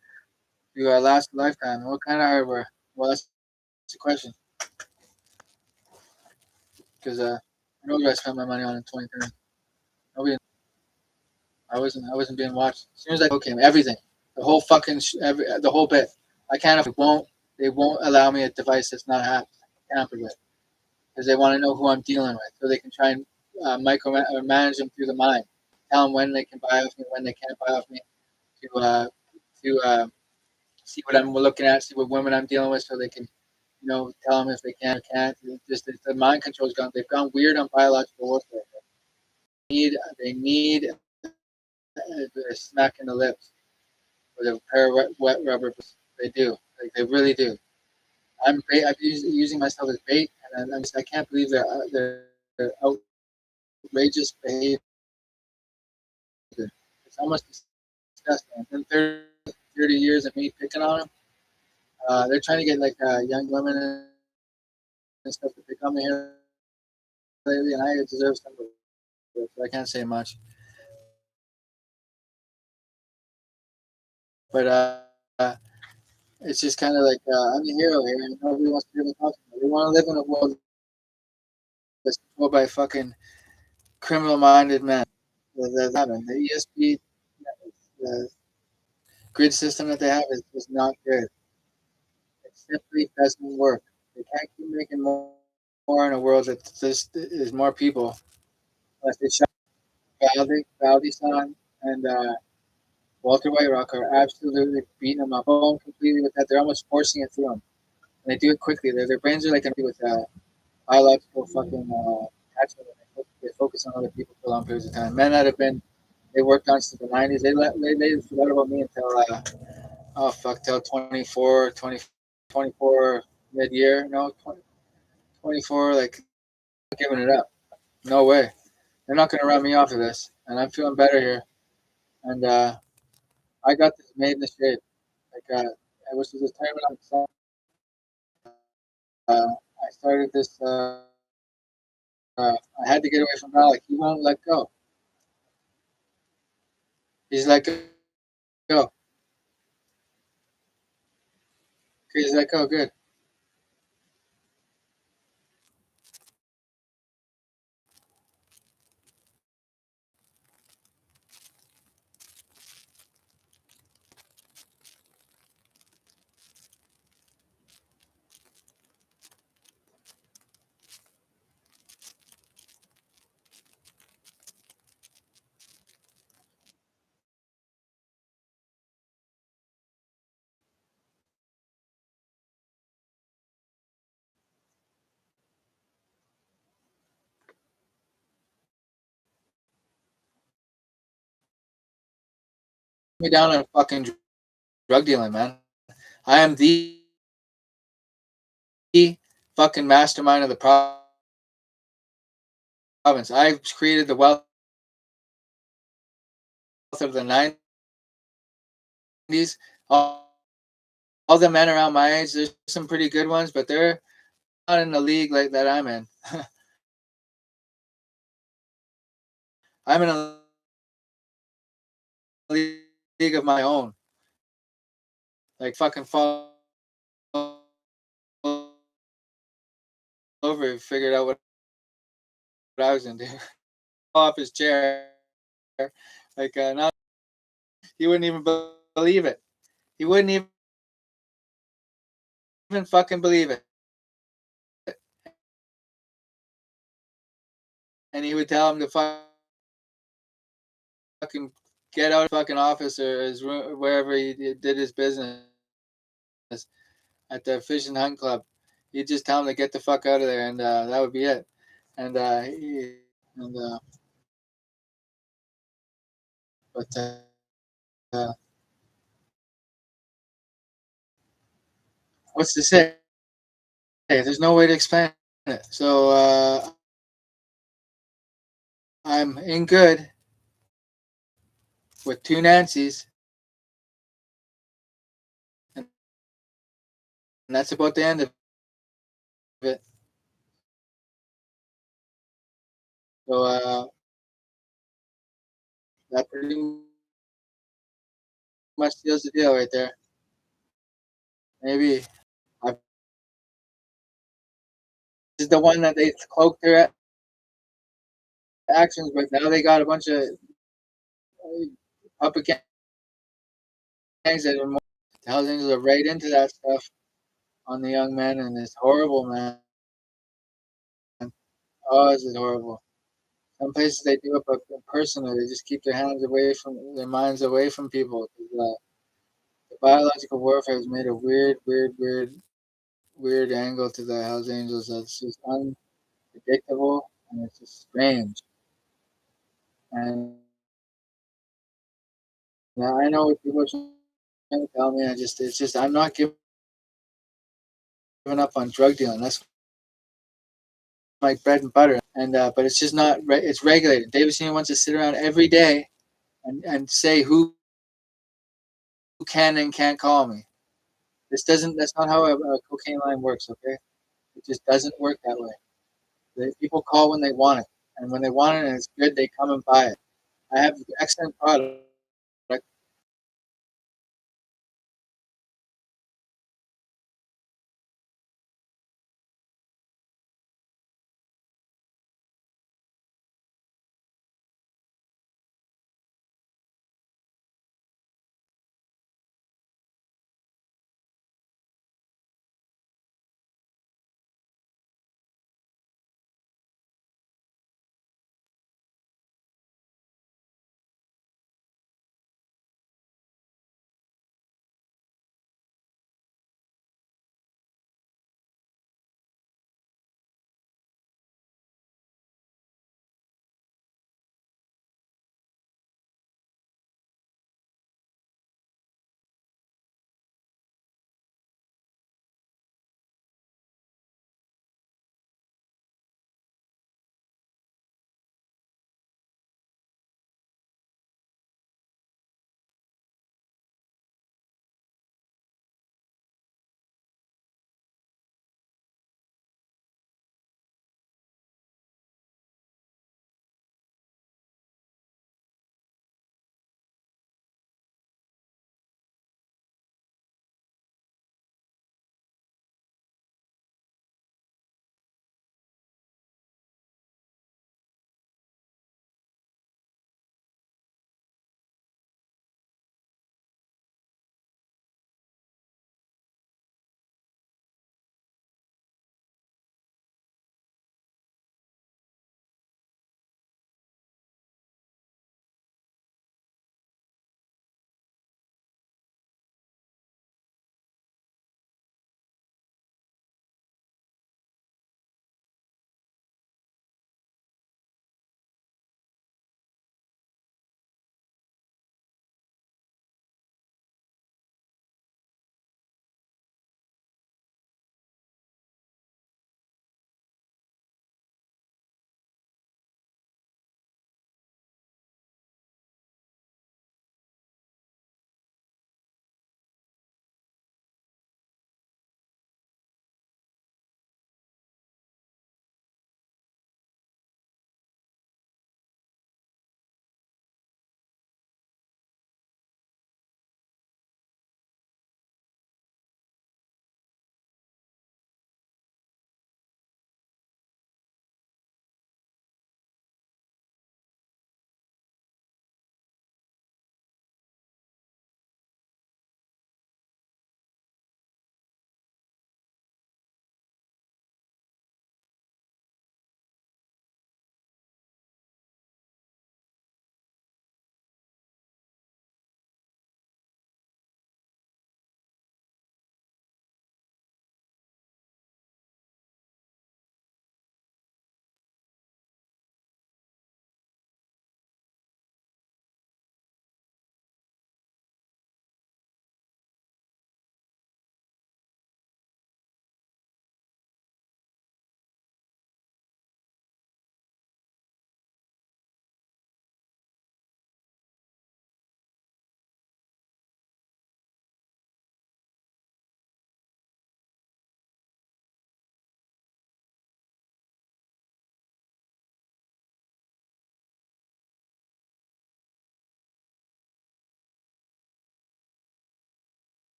to last a lifetime. What kind of hardware? Well, that's the question. Because I know what I spent my money on in 2030. Nobody, I wasn't being watched. As soon as I came, everything, the whole fucking, the whole bit. I can't. They won't allow me a device that's not tampered with, because they want to know who I'm dealing with, so they can try and manage them through the mind, tell them when they can buy off me, when they can't buy off me, to see what I'm looking at, see what women I'm dealing with, so they can, tell them if they can or can't. Just the mind control's gone. They've gone weird on biological warfare. They need a smack in the lips with a pair of wet rubber. They do. Like, they really do. I'm using myself as bait, and I can't believe their outrageous behavior. It's almost disgusting. In 30 years of me picking on them, they're trying to get like young women and stuff to pick on me here lately, and I deserve some of it, so I can't say much. But it's just kind of like I'm the hero here, and nobody wants to hear me talking. They want to live in a world that's controlled by fucking criminal-minded men. The ESP, the grid system that they have is not good. It simply doesn't work. They can't keep making more in a world that just is more people. Unless they shot Valdi-san and Walter Whiterock are absolutely beating them up completely with that. They're almost forcing it through them. And they do it quickly. Their brains are like with biological fucking attachment. They focus on other people for long periods of time. Men that have been they worked on since the 90s. They forgot about me until till 24 mid year. No, 24, like giving it up. No way. They're not gonna run me off of this, and I'm feeling better here. And I got this made in the shape. Like it was this tournament. I started this. I had to get away from Malik. He won't let go. He's like, go. Okay, he's like, oh, good. Me down on fucking drug dealing, man. I am the fucking mastermind of the province. I created the wealth of the 90s. All the men around my age, there's some pretty good ones, but they're not in the league like that I'm in. I'm in a league of my own. Like fucking fall over and figured out what I was into. Off his chair. Like not He wouldn't even believe it. He wouldn't even fucking believe it. And he would tell him to fucking get out of his fucking office or his room, wherever he did his business at the Fish and Hunt Club. He'd just tell him to get the fuck out of there, and that would be it. And and but what's to say? There's no way to explain it. So I'm in good with two Nancys, and that's about the end of it. So that pretty much seals the deal right there. Maybe this is the one that they cloaked their actions with. Now they got a bunch of puppet gangs that are more. The Hells Angels are right into that stuff on the young men, and it's horrible, man. Oh, this is horrible. Some places they do it, but in person, they just keep their hands away from their minds away from people. The biological warfare has made a weird angle to the Hells Angels that's just unpredictable and it's just strange. And I know what people are trying to tell me. It's just I'm not giving up on drug dealing. That's my bread and butter. And but it's just not. It's regulated. Davidson wants to sit around every day and say who can and can't call me. This doesn't. That's not how a cocaine line works. Okay, it just doesn't work that way. People call when they want it, and when they want it and it's good, they come and buy it. I have excellent product.